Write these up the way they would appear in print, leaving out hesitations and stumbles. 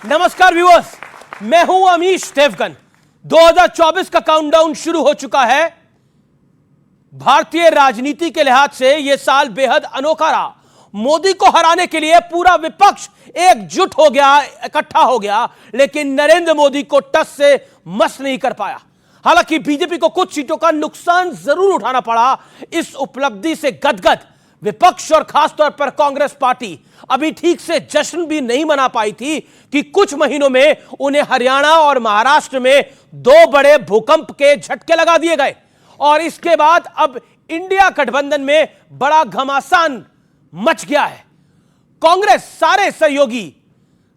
नमस्कार व्यूअर्स, मैं हूं अमीश देवगन। 2024 का काउंटडाउन शुरू हो चुका है। भारतीय राजनीति के लिहाज से यह साल बेहद अनोखा रहा। मोदी को हराने के लिए पूरा विपक्ष एकजुट हो गया, इकट्ठा हो गया, लेकिन नरेंद्र मोदी को टस से मस नहीं कर पाया। हालांकि बीजेपी को कुछ सीटों का नुकसान जरूर उठाना पड़ा। इस उपलब्धि से गदगद विपक्ष और खासतौर पर कांग्रेस पार्टी अभी ठीक से जश्न भी नहीं मना पाई थी कि कुछ महीनों में उन्हें हरियाणा और महाराष्ट्र में दो बड़े भूकंप के झटके लगा दिए गए और इसके बाद अब इंडिया गठबंधन में बड़ा घमासान मच गया है। कांग्रेस सारे सहयोगी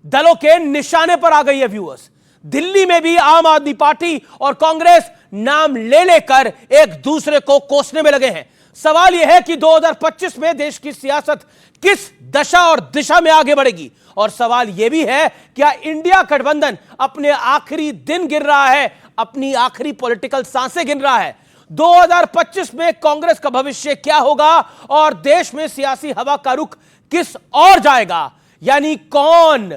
दलों के निशाने पर आ गई है। व्यूअर्स, दिल्ली में भी आम आदमी पार्टी और कांग्रेस नाम ले लेकर एक दूसरे को कोसने में लगे हैं। सवाल यह है कि 2025 में देश की सियासत किस दशा और दिशा में आगे बढ़ेगी और सवाल यह भी है क्या इंडिया गठबंधन अपने आखिरी दिन गिन रहा है, अपनी आखिरी पॉलिटिकल सांसें गिन रहा है। 2025 में कांग्रेस का भविष्य क्या होगा और देश में सियासी हवा का रुख किस ओर जाएगा, यानी कौन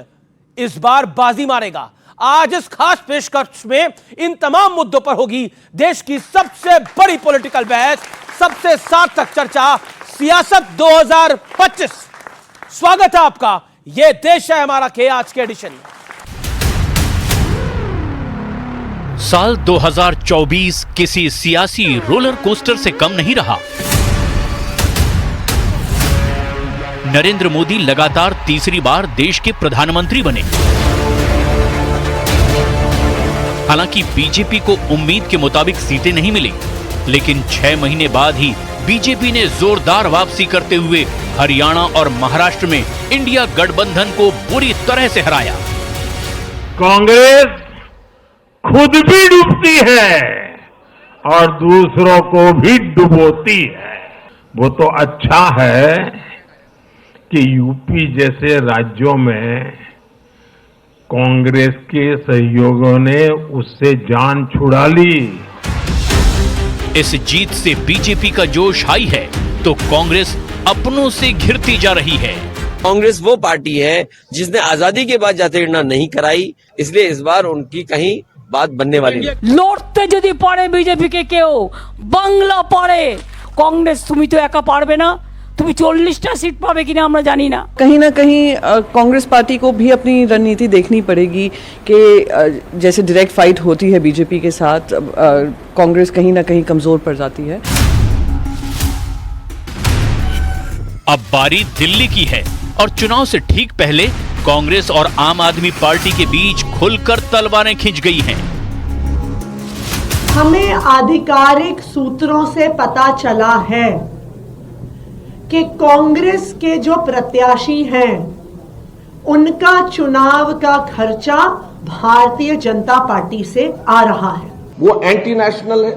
इस बार बाजी मारेगा। आज इस खास पेशकश में इन तमाम मुद्दों पर होगी देश की सबसे बड़ी पॉलिटिकल बहस, सबसे सार्थक चर्चा, सियासत 2025। स्वागत है आपका, यह देश है हमारा के आज के एडिशन में। साल 2024 किसी सियासी रोलर कोस्टर से कम नहीं रहा। नरेंद्र मोदी लगातार तीसरी बार देश के प्रधानमंत्री बने। हालांकि बीजेपी को उम्मीद के मुताबिक सीटें नहीं मिली, लेकिन 6 महीने बाद ही बीजेपी ने जोरदार वापसी करते हुए हरियाणा और महाराष्ट्र में इंडिया गठबंधन को बुरी तरह से हराया। कांग्रेस खुद भी डूबती है और दूसरों को भी डुबोती है। वो तो अच्छा है कि यूपी जैसे राज्यों में कांग्रेस के सहयोगियों ने उससे जान छुड़ा ली। इस जीत से बीजेपी का जोश हाई है तो कांग्रेस अपनों से घिरती जा रही है। कांग्रेस वो पार्टी है जिसने आजादी के बाद जातिगणना नहीं कराई, इसलिए इस बार उनकी कहीं बात बनने वाली नहीं। লড়তে যদি পারে বিজেপি কে কেউ বাংলা পারে, कांग्रेस তুমি তো একা পারবে না। তুমি 40টা सीट पावे कि ना আমরা জানি না। कहीं ना कहीं कांग्रेस पार्टी को भी अपनी रणनीति देखनी पड़ेगी कि जैसे डायरेक्ट फाइट होती है बीजेपी के साथ, कांग्रेस कहीं ना कहीं कमजोर पड़ जाती है। अब बारी दिल्ली की है और चुनाव से ठीक पहले कांग्रेस और आम आदमी पार्टी के बीच खुलकर तलवारें खिंच गई हैं। हमें आधिकारिक सूत्रों से पता चला है कि कांग्रेस के जो प्रत्याशी हैं उनका चुनाव का खर्चा भारतीय जनता पार्टी से आ रहा है। वो एंटी नेशनल है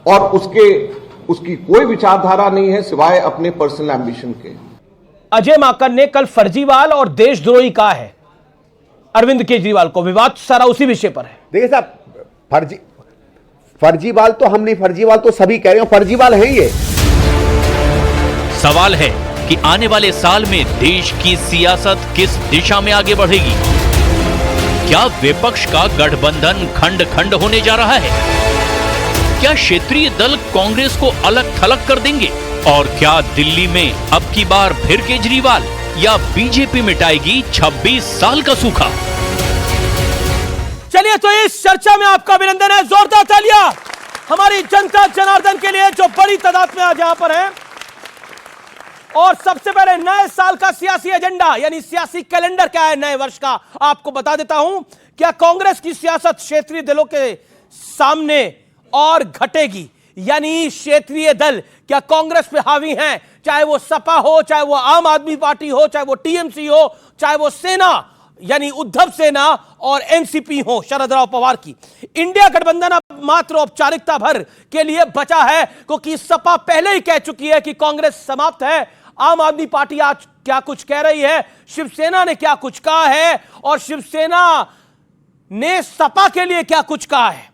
और उसकी कोई विचारधारा नहीं है सिवाय अपने पर्सनल एम्बिशन के। अजय माकन ने कल फर्जीवाल और देशद्रोही कहा है अरविंद केजरीवाल को। विवाद सारा उसी विषय पर है। देखिए साहब, फर्जीवाल तो हम नहीं, फर्जीवाल तो सभी कह रहे हो, फर्जीवाल हैं ये। सवाल है कि आने वाले साल में देश की सियासत किस दिशा में आगे बढ़ेगी। क्या विपक्ष का गठबंधन खंड खंड होने जा रहा है? क्या क्षेत्रीय दल कांग्रेस को अलग थलग कर देंगे? और क्या दिल्ली में अब की बार फिर केजरीवाल या बीजेपी मिटाएगी 26 साल का सूखा? चलिए तो इस चर्चा में आपका अभिनंदन है। जोरदार तालियां हमारी जनता जनार्दन के लिए जो बड़ी तादाद में आज यहां पर है। और सबसे पहले नए साल का सियासी एजेंडा यानी सियासी कैलेंडर क्या है नए वर्ष का आपको बता देता हूं। क्या कांग्रेस की सियासत क्षेत्रीय दलों के सामने और घटेगी, यानी क्षेत्रीय दल क्या कांग्रेस पे हावी हैं, चाहे वो सपा हो, चाहे वो आम आदमी पार्टी हो, चाहे वो टीएमसी हो, चाहे वो सेना यानी उद्धव सेना और एनसीपी हो शरद पवार की। इंडिया गठबंधन अब मात्र औपचारिकता भर के लिए बचा है क्योंकि सपा पहले ही कह चुकी है कि कांग्रेस समाप्त है। आम आदमी पार्टी आज क्या कुछ कह रही है, शिवसेना ने क्या कुछ कहा है और शिवसेना ने सपा के लिए क्या कुछ कहा है।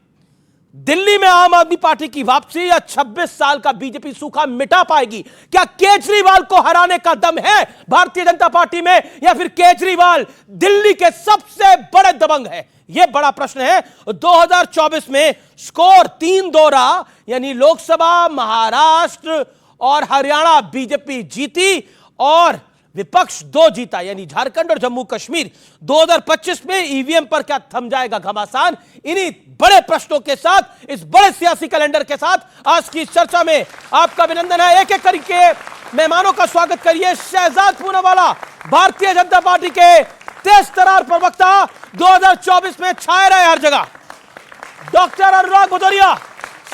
दिल्ली में आम आदमी पार्टी की वापसी या 26 साल का बीजेपी सूखा मिटा पाएगी? क्या केजरीवाल को हराने का दम है भारतीय जनता पार्टी में, या फिर केजरीवाल दिल्ली के सबसे बड़े दबंग है? यह बड़ा प्रश्न है। 2024 में स्कोर 3-2 रहा, यानी लोकसभा, महाराष्ट्र और हरियाणा बीजेपी जीती और विपक्ष 2 जीता, यानी झारखंड और जम्मू कश्मीर। 2025 में ईवीएम पर क्या थम जाएगा घमासान? इन्हीं बड़े प्रश्नों के साथ, इस बड़े सियासी कैलेंडर के साथ आज की चर्चा में आपका अभिनंदन है। एक एक करके मेहमानों का स्वागत करिए। शहजाद पूनावाला, भारतीय जनता पार्टी के तेज तरार प्रवक्ता, 2024 में छाए रहे हर जगह। डॉक्टर अनुराग भदौरिया,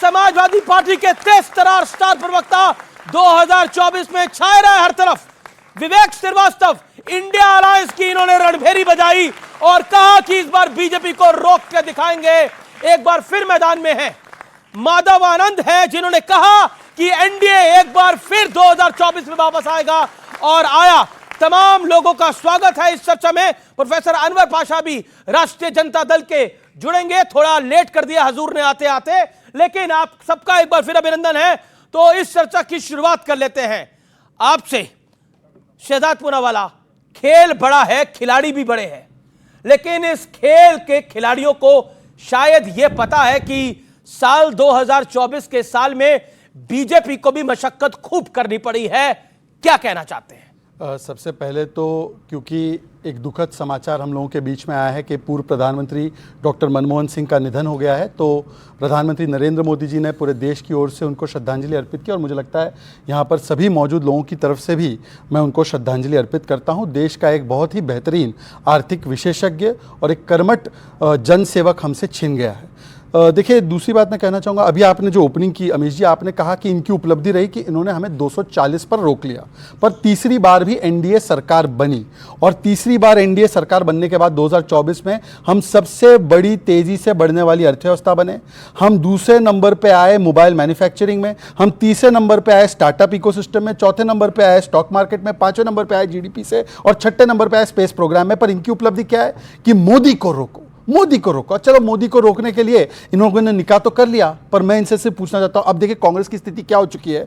समाजवादी पार्टी के तेज तरार स्टार प्रवक्ता, 2024 में छाए रहे हर तरफ। विवेक श्रीवास्तव, इंडिया अलायंस की इन्होंने रणभेरी बजाई और कहा कि इस बार बीजेपी को रोक के दिखाएंगे, एक बार फिर मैदान में है। माधव आनंद है, जिन्होंने कहा कि एनडीए एक बार फिर 2024 में वापस आएगा और आया। तमाम लोगों का स्वागत है इस चर्चा में। प्रोफेसर अनवर पाशा भी राष्ट्रीय जनता दल के जुड़ेंगे। थोड़ा लेट कर दिया हुजूर ने आते आते, लेकिन आप सबका एक बार फिर अभिनंदन है। तो इस चर्चा की शुरुआत कर लेते हैं आपसे। शहजाद पूनावाला, खेल बड़ा है, खिलाड़ी भी बड़े हैं, लेकिन इस खेल के खिलाड़ियों को शायद यह पता है कि साल 2024 के साल में बीजेपी को भी मशक्कत खूब करनी पड़ी है। क्या कहना चाहते हैं? सबसे पहले तो क्योंकि एक दुखद समाचार हम लोगों के बीच में आया है कि पूर्व प्रधानमंत्री डॉक्टर मनमोहन सिंह का निधन हो गया है, तो प्रधानमंत्री नरेंद्र मोदी जी ने पूरे देश की ओर से उनको श्रद्धांजलि अर्पित की और मुझे लगता है यहाँ पर सभी मौजूद लोगों की तरफ से भी मैं उनको श्रद्धांजलि अर्पित करता हूँ। देश का एक बहुत ही बेहतरीन आर्थिक विशेषज्ञ और एक कर्मठ जनसेवक हमसे छिन गया है। देखिए, दूसरी बात मैं कहना चाहूँगा, अभी आपने जो ओपनिंग की अमीश जी, आपने कहा कि इनकी उपलब्धि रही कि इन्होंने हमें 240 पर रोक लिया, पर तीसरी बार भी एनडीए सरकार बनी और तीसरी बार एनडीए सरकार बनने के बाद 2024 में हम सबसे बड़ी तेज़ी से बढ़ने वाली अर्थव्यवस्था बने। हम दूसरे नंबर पे आए मोबाइल मैन्युफैक्चरिंग में, हम तीसरे नंबर पे आए स्टार्टअप इकोसिस्टम में, चौथे नंबर पे आए स्टॉक मार्केट में, पाँचवें नंबर पे आए जीडीपी से और छठे नंबर पे आए स्पेस प्रोग्राम में। पर इनकी उपलब्धि क्या है कि मोदी को रोको, मोदी को रोको। चलो, मोदी को रोकने के लिए इन लोगों ने निकाह तो कर लिया, पर मैं इनसे सिर्फ पूछना चाहता हूं, अब देखिए कांग्रेस की स्थिति क्या हो चुकी है।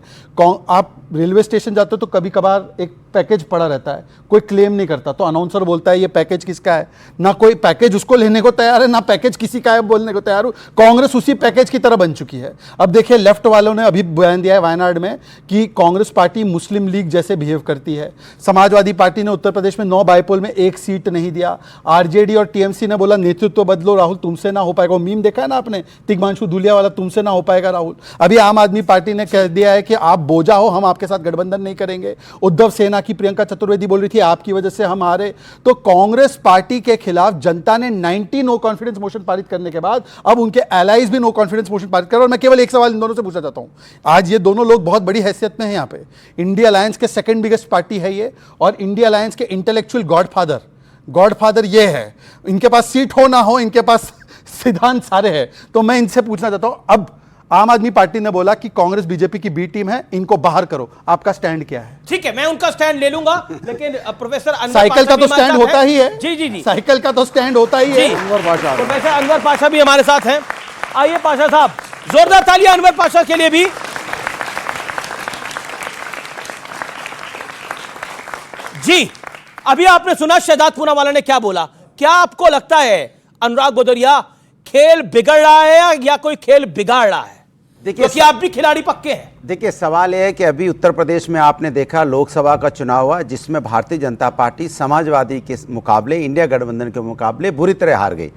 आप रेलवे स्टेशन जाते हो तो कभी कभार एक पैकेज पड़ा रहता है, कोई क्लेम नहीं करता, तो अनाउंसर बोलता है ये पैकेज किसका है, ना कोई पैकेज उसको लेने को तैयार है, ना पैकेज किसी का है बोलने को तैयार हो। कांग्रेस उसी पैकेज की तरह बन चुकी है। अब देखिए, लेफ्ट वालों ने अभी बयान दिया है वायनाड में कि कांग्रेस पार्टी मुस्लिम लीग जैसे बिहेव करती है। समाजवादी पार्टी ने उत्तर प्रदेश में 9 बाईपोल में 1 सीट नहीं दिया। आरजेडी और टीएमसी ने बोला नेतृत्व बदलो राहुल, तुमसे ना हो पाएगा। वो मीम देखा है ना आपने, तिग्मांशु धूलिया वाला, तुमसे ना हो पाएगा राहुल। अभी आम आदमी पार्टी ने कह दिया है कि आप बोझा हो, हम आपके साथ गठबंधन नहीं करेंगे। उद्धव सेना की प्रियंका चतुर्वेदी बोल रही थी आपकी वजह से हम हारे। तो कांग्रेस पार्टी के खिलाफ जनता ने 90 नो कॉन्फिडेंस मोशन पारित करने के बाद अब उनके एलाइज भी नो कॉन्फिडेंस मोशन पारित कर रहे हैं। और मैं केवल एक सवाल इन दोनों से पूछना चाहता हूं, आज ये दोनों लोग बहुत बड़ी हैसियत में हैं यहाँ पे। इंडिया अलायंस के सेकंड बिगेस्ट पार्टी है ये, और इंडिया अलायंस के इंटेलेक्चुअल गॉडफादर ये है। इनके पास सीट हो ना हो, इनके पास सिद्धांत सारे हैं। तो मैं इनसे पूछना चाहता हूं, अब आम आदमी पार्टी ने बोला कि कांग्रेस बीजेपी की बी टीम है, इनको बाहर करो, आपका स्टैंड क्या है? ठीक है, मैं उनका स्टैंड ले लूंगा, लेकिन प्रोफेसर अनवर साइकिल का तो स्टैंड होता ही है। जी, साइकिल का तो स्टैंड होता ही है। प्रोफेसर अनवर पाशा भी हमारे साथ हैं। आइए पाशा साहब, जोरदार तालियां अनवर पाशा के लिए भी। जी, अभी आपने सुना शहजाद पूनावाला ने क्या बोला। क्या आपको लगता है अनुराग भदौरिया, खेल बिगड़ रहा है या कोई खेल बिगाड़ रहा है? देखिए, क्योंकि आप भी खिलाड़ी पक्के हैं। देखिए, सवाल यह है कि अभी उत्तर प्रदेश में आपने देखा लोकसभा का चुनाव हुआ, जिसमें भारतीय जनता पार्टी समाजवादी के मुकाबले, इंडिया गठबंधन के मुकाबले बुरी तरह हार गई।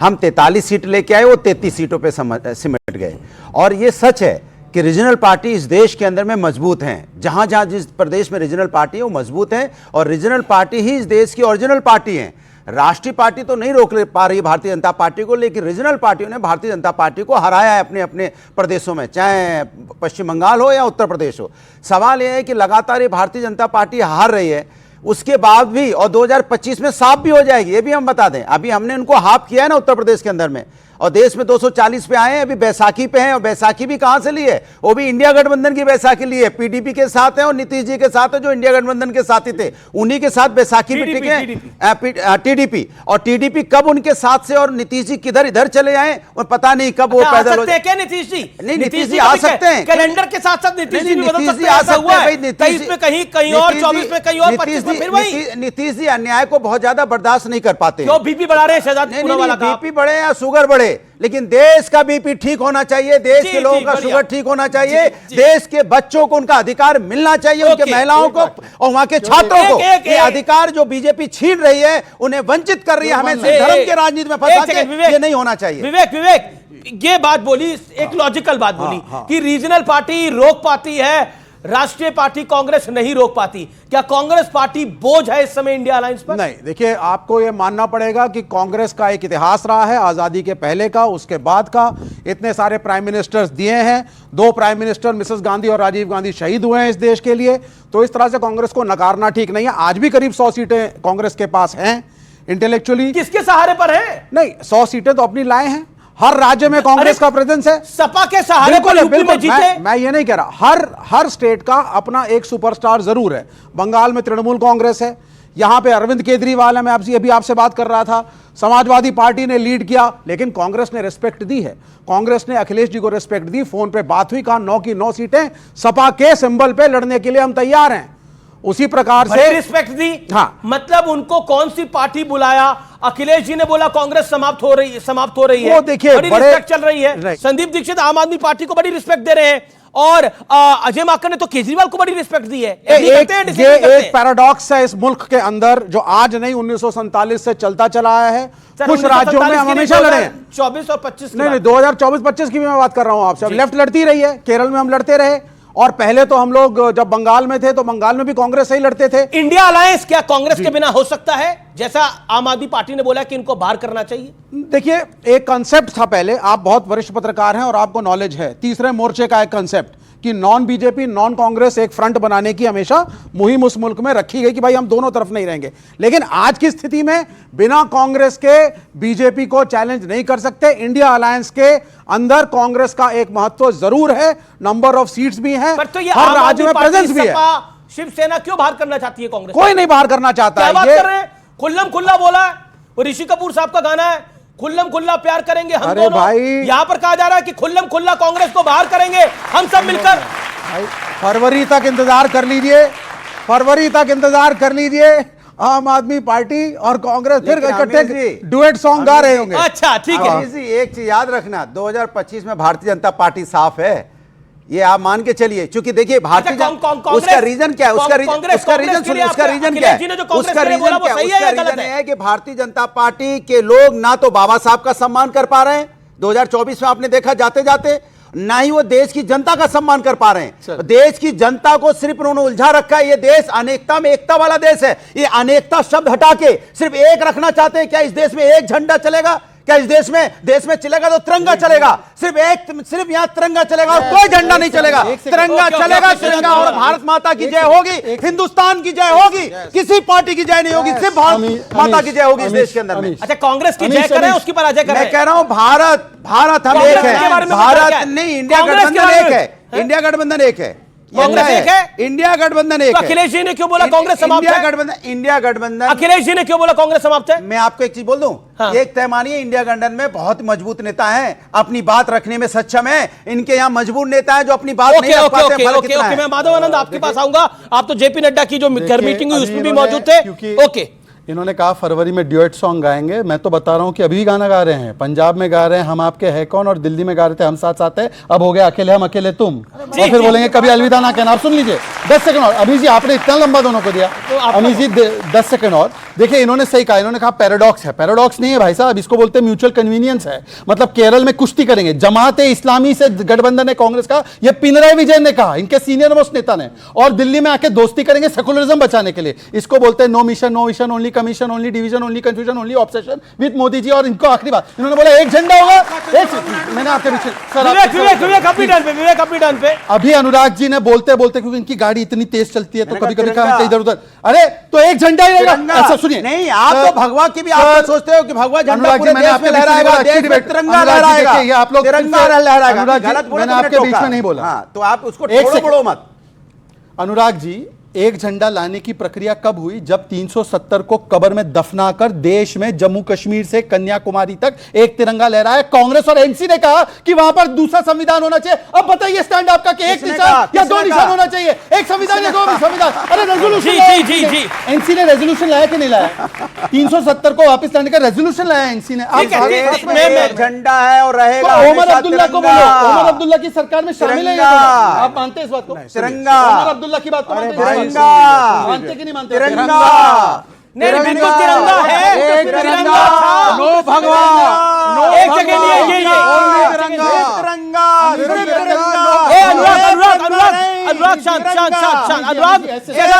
हम 43 सीट लेके आए, वो 33 सीटों पे सिमट गए। और ये सच है कि रीजनल पार्टी इस देश के अंदर में मजबूत हैं। जहां जहां जिस प्रदेश में रीजनल पार्टी है वो मजबूत है, और रीजनल पार्टी ही इस देश की ओरिजिनल पार्टी है। राष्ट्रीय पार्टी तो नहीं रोक पा रही भारतीय जनता पार्टी को, लेकिन रीजनल पार्टियों ने भारतीय जनता पार्टी को हराया है अपने अपने प्रदेशों में, चाहे पश्चिम बंगाल हो या उत्तर प्रदेश हो। सवाल यह है कि लगातार ये भारतीय जनता पार्टी हार रही है, उसके बाद भी, और 2025 में साफ भी हो जाएगी, ये भी हम बता दें। अभी हमने उनको हाफ किया है ना उत्तर प्रदेश के अंदर में, और देश में 240 पे आए हैं, अभी बैसाखी पे हैं, और बैसाखी भी कहां से ली है? वो भी इंडिया गठबंधन की बैसाखी ली है, पीडीपी के साथ है और नीतीश जी के साथ है जो इंडिया गठबंधन के साथी थे, उन्हीं के साथ बैसाखी में टिके टीडीपी। और टीडीपी कब उनके साथ से और नीतीश जी किधर इधर चले आए और पता नहीं कब वो पैदल हो क्या नीतीश जी? नहीं, नीतीश जी आ सकते हैं कैलेंडर के साथ साथ नीतीश जी भी बदल सकते हैं, आ सकते हैं भाई। 23 में कहीं और 24 में कहीं और 25 में फिर वही। नीतीश जी अन्याय को बहुत ज्यादा बर्दाश्त नहीं कर पाते। क्यों बीपी बढ़ा रहे हैं शहजाद पूनावाला का? बीपी बढ़े या शुगर बढ़े, लेकिन देश का बीपी ठीक होना चाहिए, देश के लोगों का शुगर ठीक होना चाहिए, देश के बच्चों को उनका अधिकार मिलना चाहिए, उनके महिलाओं को और वहां के छात्रों को ये अधिकार जो बीजेपी छीन रही है, उन्हें वंचित कर रही है, हमें धर्म के राजनीति में फंसा के ये नहीं होना चाहिए। विवेक ये बात बोली, एक लॉजिकल बात बोली कि रीजनल पार्टी रोक पाती है, राष्ट्रीय पार्टी कांग्रेस नहीं रोक पाती। क्या कांग्रेस पार्टी बोझ है इस समय इंडिया अलायंस पर? नहीं, देखिए आपको यह मानना पड़ेगा कि कांग्रेस का एक इतिहास रहा है, आजादी के पहले का, उसके बाद का। इतने सारे प्राइम मिनिस्टर्स दिए हैं, 2 प्राइम मिनिस्टर मिसेस गांधी और राजीव गांधी शहीद हुए हैं इस देश के लिए, तो इस तरह से कांग्रेस को नकारना ठीक नहीं है। आज भी करीब 100 सीटें कांग्रेस के पास हैं इंटेलेक्चुअली। किसके सहारे पर है? नहीं, 100 सीटें तो अपनी लाए हैं, हर राज्य में कांग्रेस का प्रेजेंस है। सपा के सहारे पर यूपी में जीते। मैं ये नहीं कह रहा, हर स्टेट का अपना एक सुपरस्टार जरूर है। बंगाल में तृणमूल कांग्रेस है, यहां पे अरविंद केजरीवाल है, मैं अभी आपसे बात कर रहा था, समाजवादी पार्टी ने लीड किया, लेकिन कांग्रेस ने रिस्पेक्ट दी है। कांग्रेस ने अखिलेश जी को रिस्पेक्ट दी, फोन पे बात हुई, कहा 9 की 9 सीटें सपा के सिंबल पे लड़ने के लिए हम तैयार हैं। उसी प्रकार से रिस्पेक्ट दी। हाँ, मतलब उनको कौन सी पार्टी बुलाया? अखिलेश जी ने बोला कांग्रेस समाप्त हो रही है, वो देखिए बड़ी रिस्पेक्ट चल रही है। संदीप दीक्षित आम आदमी पार्टी को बड़ी रिस्पेक्ट दे रहे हैं, और अजय माकन ने तो केजरीवाल को बड़ी रिस्पेक्ट दी है। एक पैराडॉक्स है इस मुल्क के अंदर जो आज नहीं 1947 से चलता चला आया है। कुछ राज्यों में हम हमेशा लड़े हैं, 24 और 25 नहीं 2024-25 की भी मैं बात कर रहा हूं आपसे। लेफ्ट लड़ती रही है, केरल में हम लड़ते रहे, और पहले तो हम लोग जब बंगाल में थे तो बंगाल में भी कांग्रेस से ही लड़ते थे। इंडिया अलायंस क्या कांग्रेस के बिना हो सकता है, जैसा आम आदमी पार्टी ने बोला कि इनको बाहर करना चाहिए? देखिए, एक कंसेप्ट था पहले, आप बहुत वरिष्ठ पत्रकार हैं और आपको नॉलेज है, तीसरे मोर्चे का एक कंसेप्ट कि नॉन बीजेपी नॉन कांग्रेस एक फ्रंट बनाने की हमेशा मुहिम उस मुल्क में रखी गई कि भाई हम दोनों तरफ नहीं रहेंगे। लेकिन आज की स्थिति में बिना कांग्रेस के बीजेपी को चैलेंज नहीं कर सकते। इंडिया अलायंस के अंदर कांग्रेस का एक महत्व जरूर है, नंबर ऑफ सीट्स भी हैं, तो हर राज्य में प्रेजेंस भी है। शिवसेना क्यों बाहर करना चाहती है कांग्रेस? कोई नहीं बाहर करना चाहता है। बात कर रहे हैं, खुल्लम खुल्ला बोला है, वो ऋषि कपूर साहब का गाना है, खुल्लम खुल्ला प्यार करेंगे हम दोनों। भाई, यहां पर कहा जा रहा है कि खुल्लम खुल्ला कांग्रेस को बाहर करेंगे हम सब मिलकर। फरवरी तक इंतजार कर लीजिए, फरवरी तक इंतजार कर लीजिए, आम आदमी पार्टी और कांग्रेस फिर इकट्ठे डुएट सॉन्ग गा रहे होंगे। अच्छा ठीक है। एक चीज याद रखना, 2025 में भारतीय जनता पार्टी साफ है, ये आप मान के चलिए। क्योंकि देखिए भारतीय उसका रीजन क्या है, उसका रीजन क्या है, उसका रीजन क्या है, उसका रीजन है कि भारतीय जनता पार्टी के लोग ना तो बाबा साहब का सम्मान कर पा रहे हैं 2024 में, आपने देखा जाते जाते, ना ही वो देश की जनता का सम्मान कर पा रहे हैं। देश की जनता को सिर्फ उन्होंने उलझा रखा है। ये देश अनेकता में एकता वाला देश है, ये अनेकता शब्द हटा के सिर्फ एक रखना चाहते हैं। क्या इस देश में एक झंडा चलेगा? क्या इस देश में चलेगा तो तिरंगा चलेगा, सिर्फ यहाँ तिरंगा चलेगा और कोई झंडा नहीं चलेगा। तिरंगा चलेगा, तिरंगा, और भारत माता की जय होगी, हिंदुस्तान की जय होगी, किसी पार्टी की जय नहीं होगी, सिर्फ भारत माता की जय होगी इस देश के अंदर में। अच्छा, कांग्रेस की जय करें, उसकी पराजय करें। मैं कह रहा हूं भारत हम एक है, भारत नहीं, इंडिया गठबंधन एक है, इंडिया गठबंधन एक है, कांग्रेस एक है, इंडिया गठबंधन एक है। अखिलेश जी ने क्यों बोला कांग्रेस समाप्त है? इंडिया गठबंधन, अखिलेश जी ने क्यों बोला कांग्रेस समाप्त है? मैं आपको एक चीज बोल दूं, एक तय मानिए, इंडिया गठबंधन में बहुत मजबूत नेता हैं, अपनी बात रखने में सक्षम है। इनके यहाँ मजबूर नेता है जो अपनी बात नहीं रख पाते। मैं माधव आनंद आपके पास आऊंगा, आप तो जेपी नड्डा की जो घर मीटिंग हुई उसमें भी मौजूद थे। ओके, इन्होंने कहा फरवरी में ड्यूएट सॉन्ग गाएंगे, मैं तो बता रहा हूं कि अभी भी गाना गा रहे हैं। पंजाब में गा रहे हैं हम आपके है कौन, और दिल्ली में गा रहे थे हम साथ साथ है, अब हो गया अकेले हम अकेले तुम, और फिर बोलेंगे कभी अलविदा ना कहना। आप सुन लीजिए 10 सेकंड और। अमीश जी आपने इतना लंबा दोनों को दिया, अमीश जी 10 सेकंड और। देखिए इन्होंने सही कहा, इन्होंने कहा पैराडॉक्स है। पैराडॉक्स नहीं है भाई साहब, इसको बोलते हैं म्यूचुअल कन्वीनियंस है। मतलब केरल में कुश्ती करेंगे, जमाते इस्लामी से गठबंधन है कांग्रेस का, ये पिनराई विजयन ने कहा, इनके सीनियर मोस्ट नेता ने, और दिल्ली में आके दोस्ती करेंगे सेकुलरिज्म बचाने के लिए। इसको बोलते हैं no mission only commission only, division only, confusion only, obsession with Modi ji. और इनको आखिरी बात इन्होंने बोला एक झंडा होगा, मैंने आपके पीछे विवेक अपनी टर्न पे। अभी अनुराग जी ने बोलते बोलते, क्योंकि इनकी गाड़ी इतनी तेज चलती है तो कभी कभी कहा इधर उधर, अरे तो एक झंडा ही रहेगा। ऐसा सुनिए, नहीं आप तो भगवा की भी आप सोचते हो कि भगवा झंडा पूरे देश में लहराएगा, देश में तिरंगा लहराएगा, आप लोग तिरंगा लहराएगा। मैंने आपके बीच में नहीं बोला, तो आप उसको छोड़ो मत। अनुराग जी, एक झंडा लाने की प्रक्रिया कब हुई? जब 370 को कब्र में दफनाकर देश में जम्मू कश्मीर से कन्याकुमारी तक एक तिरंगा लहराया। कांग्रेस और एनसी ने कहा कि वहां पर दूसरा संविधान होना चाहिए। अब बताइए स्टैंड आपका कि एक निशान या दो निशान होना चाहिए, एक संविधान या दो संविधान? अरे रेजोल्यूशन जी एनसी ने रेजोल्यूशन लाया कि नहीं लाया? 370 को वापस लाने का रेजोल्यूशन लाया एनसी ने। झंडा है और रहेगा। ओमर अब्दुल्ला को बोलो, ओमर अब्दुल्ला की सरकार में शामिल है, आप मानते हैं इस बात को? तिरंगा, ओमर अब्दुल्ला की बात को मानते कि नहीं मानते? तिरंगा नहीं, बिल्कुल तिरंगा है, तिरंगा था। नो भगवान, नो एक सेकंड, ये अनुराग शांत,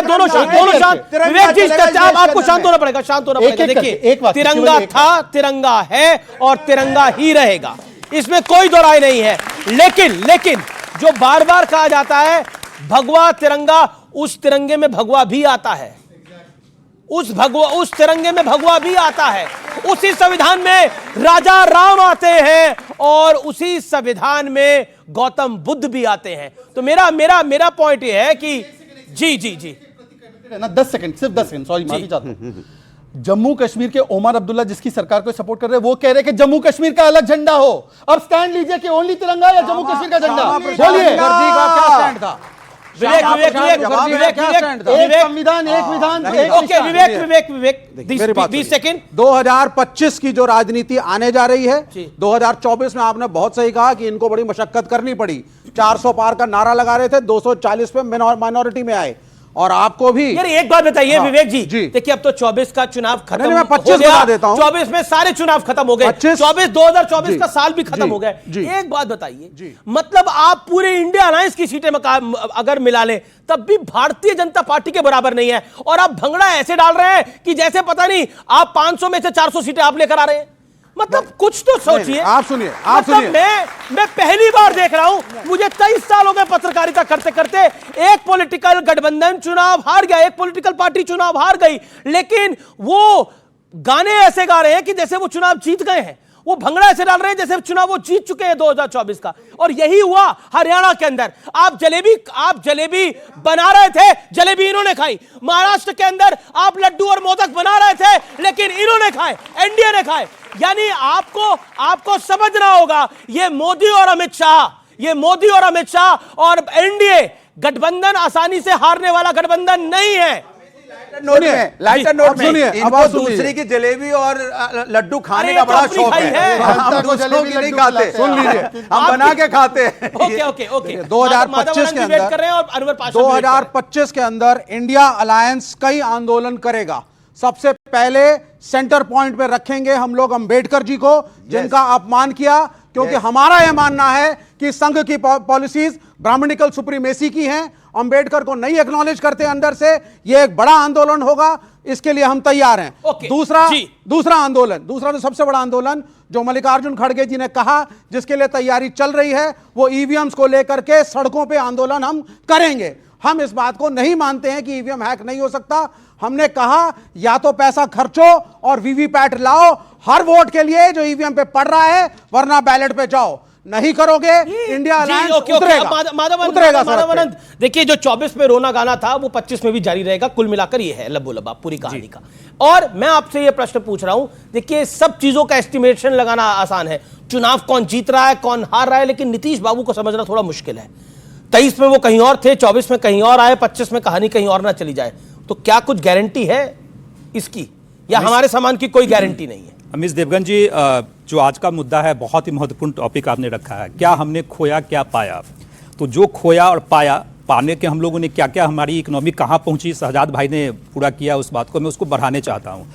दोनों शांत। विवेक जी आपको शांत होना पड़ेगा, शांत होना पड़ेगा। देखिए, तिरंगा था, तिरंगा है और तिरंगा ही रहेगा, इसमें कोई दो राय नहीं है। लेकिन जो बार बार कहा जाता है भगवा तिरंगा, उस तिरंगे में भगवा भी आता है, उस तिरंगे में भगवा भी आता है। उसी संविधान में राजा राम आते हैं और उसी संविधान में गौतम बुद्ध भी आते हैं। तो मेरा पॉइंट ये है कि जी ना 10 सेकंड, सिर्फ 10 सेकंड, सॉरी माफी चाहता हूं। जम्मू कश्मीर के ओमर अब्दुल्ला जिसकी सरकार को सपोर्ट कर रहे हैं, वो कह रहे हैं कि जम्मू कश्मीर का अलग झंडा हो। अब स्टैंड लीजिए कि ओनली तिरंगा या जम्मू कश्मीर का झंडा, बोलिए। क्या स्टैंड था? विवेक, संविधान, एक विधान। ओके, विवेक 20 सेकंड। 2025 की जो राजनीति आने जा रही है, 2024 में आपने बहुत सही कहा कि इनको बड़ी मशक्कत करनी पड़ी। 400 पार का नारा लगा रहे थे, 240 पे माइनॉरिटी में आए। और आपको भी यार एक बात बताइए विवेक जी, देखिए अब तो 24 का चुनाव खत्म मैं 25 बता देता हूं। 24 में सारे चुनाव खत्म हो गए, 2024 का साल भी खत्म हो गया। एक बात बताइए, मतलब आप पूरे इंडिया अलायंस की सीटें अगर मिला लें तब भी भारतीय जनता पार्टी के बराबर नहीं है, और आप भंगड़ा ऐसे डाल रहे हैं कि जैसे पता नहीं आप 500 में से 400 सीटें आप लेकर आ रहे हैं। मतलब कुछ तो सोचिए। आप सुनिए, मैं पहली बार देख रहा हूं, मुझे 23 साल हो गए पत्रकारिता करते करते, एक पॉलिटिकल गठबंधन चुनाव हार गया, एक पॉलिटिकल पार्टी चुनाव हार गई, लेकिन वो गाने ऐसे गा रहे हैं कि जैसे वो चुनाव जीत गए हैं, वो भंगड़ा ऐसे डाल रहे हैं जैसे चुनाव वो जीत चुके हैं 2024 का। और यही हुआ हरियाणा के अंदर। आप जलेबी बना रहे थे, जलेबी इन्होंने खाई। महाराष्ट्र के अंदर आप लड्डू और मोदक बना रहे थे, लेकिन इन्होंने खाए, एनडीए ने खाए। यानी आपको समझना होगा, ये मोदी और अमित शाह और एनडीए गठबंधन आसानी से हारने वाला गठबंधन नहीं है। लाइटर नोट में सुनिए, अब दूसरे की जलेबी और लड्डू खाने का बड़ा शौक है। हम दूसरों की नहीं खाते, सुन लीजिए, हम बना के खाते हैं। ओके 2025 के अंदर इंडिया अलायंस कई आंदोलन करेगा। सबसे पहले सेंटर पॉइंट पे रखेंगे हम लोग अंबेडकर जी को, जिनका अपमान किया, क्योंकि हमारा यह मानना है कि संघ की पॉलिसीज ब्राह्मणिकल सुप्रीमेसी की हैं। अंबेडकर को नहीं एक्नॉलेज करते अंदर से, यह एक बड़ा आंदोलन होगा, इसके लिए हम तैयार हैं। दूसरा आंदोलन, दूसरा तो सबसे बड़ा आंदोलन जो मल्लिकार्जुन खड़गे जी ने कहा, जिसके लिए तैयारी चल रही है, वो ईवीएम्स को लेकर के सड़कों पे आंदोलन हम करेंगे। हम इस बात को नहीं मानते हैं कि ईवीएम हैक नहीं हो सकता। हमने कहा या तो पैसा खर्चो और वीवीपैट लाओ हर वोट के लिए जो ईवीएम पे पड़ रहा है, वरना बैलेट पे जाओ। नहीं करोगे, इंडिया अलायंस उतरेगा। देखिए, जो 24 में रोना गाना था वो 25 में भी जारी रहेगा। कुल मिलाकर ये है लबो लबा पूरी कहानी का। और मैं आपसे ये प्रश्न पूछ रहा हूं, देखिए सब चीजों का एस्टिमेशन लगाना आसान है, चुनाव कौन जीत रहा है कौन हार रहा है, लेकिन नीतीश बाबू को समझना थोड़ा मुश्किल है। 23 में वो कहीं और थे, 24 में कहीं और आए, 25 में कहानी कहीं और ना चली जाए। तो क्या कुछ गारंटी है इसकी, या हमारे सामान की कोई गारंटी नहीं है? अमित देवगन जी, जो आज का मुद्दा है, बहुत ही महत्वपूर्ण टॉपिक आपने रखा है। क्या हमने खोया क्या पाया? तो जो खोया और पाने के हम लोगों ने क्या क्या, हमारी इकोनॉमी कहाँ पहुंची, शहजाद भाई ने पूरा किया उस बात को, मैं उसको बढ़ाने चाहता हूँ।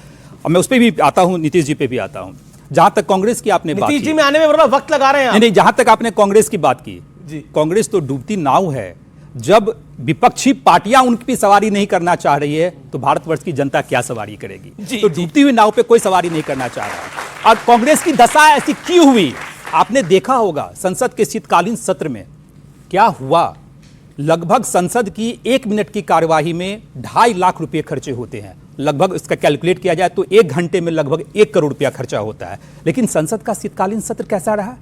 और मैं उस पर भी आता हूँ, नीतीश जी पे भी आता हूँ। जहाँ तक कांग्रेस की आपने बात की, नीतीश जी में आने में वक्त लगा रहे हैं। नहीं, जहाँ तक आपने कांग्रेस की बात की, कांग्रेस तो डूबती नाव है। जब विपक्षी पार्टियां उनकी सवारी नहीं करना चाह रही है तो भारतवर्ष की जनता क्या सवारी करेगी? तो डूबती हुई नाव पे कोई सवारी नहीं करना चाह रहा। और कांग्रेस की दशा ऐसी क्यों हुई? आपने देखा होगा संसद के शीतकालीन सत्र में क्या हुआ। लगभग संसद की 1 मिनट की कार्यवाही में 2.5 लाख रुपए खर्चे होते हैं। लगभग इसका कैलकुलेट किया जाए तो 1 घंटे में लगभग 1 करोड़ रुपया खर्चा होता है। लेकिन संसद का शीतकालीन सत्र कैसा रहा?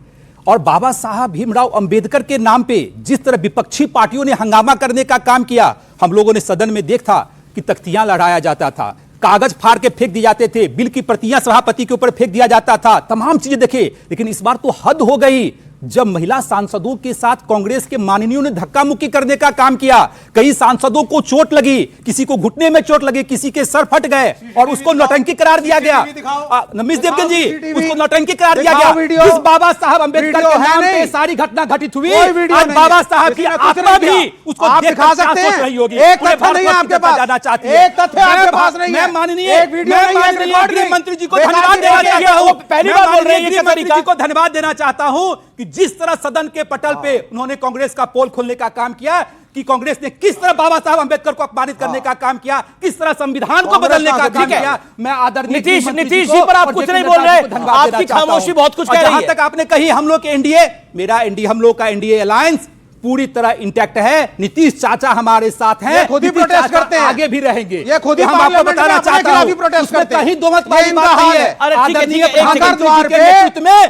और बाबा साहब भीमराव अंबेडकर के नाम पे जिस तरह विपक्षी पार्टियों ने हंगामा करने का काम किया, हम लोगों ने सदन में देखा कि तख्तियां लहराया जाता था, कागज फाड़ के फेंक दिए जाते थे, बिल की प्रतियां सभापति के ऊपर फेंक दिया जाता था, तमाम चीजें देखे। लेकिन इस बार तो हद हो गई जब महिला सांसदों के साथ कांग्रेस के माननीयों ने धक्का मुक्की करने का काम किया। कई सांसदों को चोट लगी, किसी को घुटने में चोट लगी, किसी के सर फट गए और उसको नौटंकी करार दिया गया। नमित देवगन जी, उसको नौटंकी करार दिया गया। जिस बाबा साहब अंबेडकर के नाम पे सारी घटना घटित हुई, आज बाबा साहब की आत्मा भी उसको आप दिखा सकते हैं। रही होगी। एक तथ्य नहीं है आपके पास, जाना चाहती है। एक तथ्य आपके पास नहीं है। मैं माननीय गृह मंत्री जी को धन्यवाद देना चाहता हूं। पहली बार बोल रहे हैं गृह मंत्री जी को धन्यवाद देना चाहता हूं कि जिस तरह सदन के पटल पे उन्होंने कांग्रेस का पोल खोलने का काम किया, कि कांग्रेस ने किस तरह बाबा साहब अंबेडकर को अपमानित करने का काम किया, किस तरह संविधान को बदलने का काम किया। मैं आदरणीय नीतीश जी पर आप कुछ नहीं बोल रहे, आपकी खामोशी बहुत कुछ कह रही है। जहां तक आपने कही हम लोग के एनडीए, मेरा एनडीए, हम लोग का एनडीए अलायंस पूरी तरह इंटैक्ट है। नीतीश चाचा हमारे साथ हैं, ये खुद ही प्रोटेस्ट करते हैं, आगे भी रहेंगे। ये खुद ही हम आपको बताना चाहता हूं प्रोटेस्ट करते हैं, कहीं दो मत वाली बात नहीं है। अरे ठीक है, द्वार पे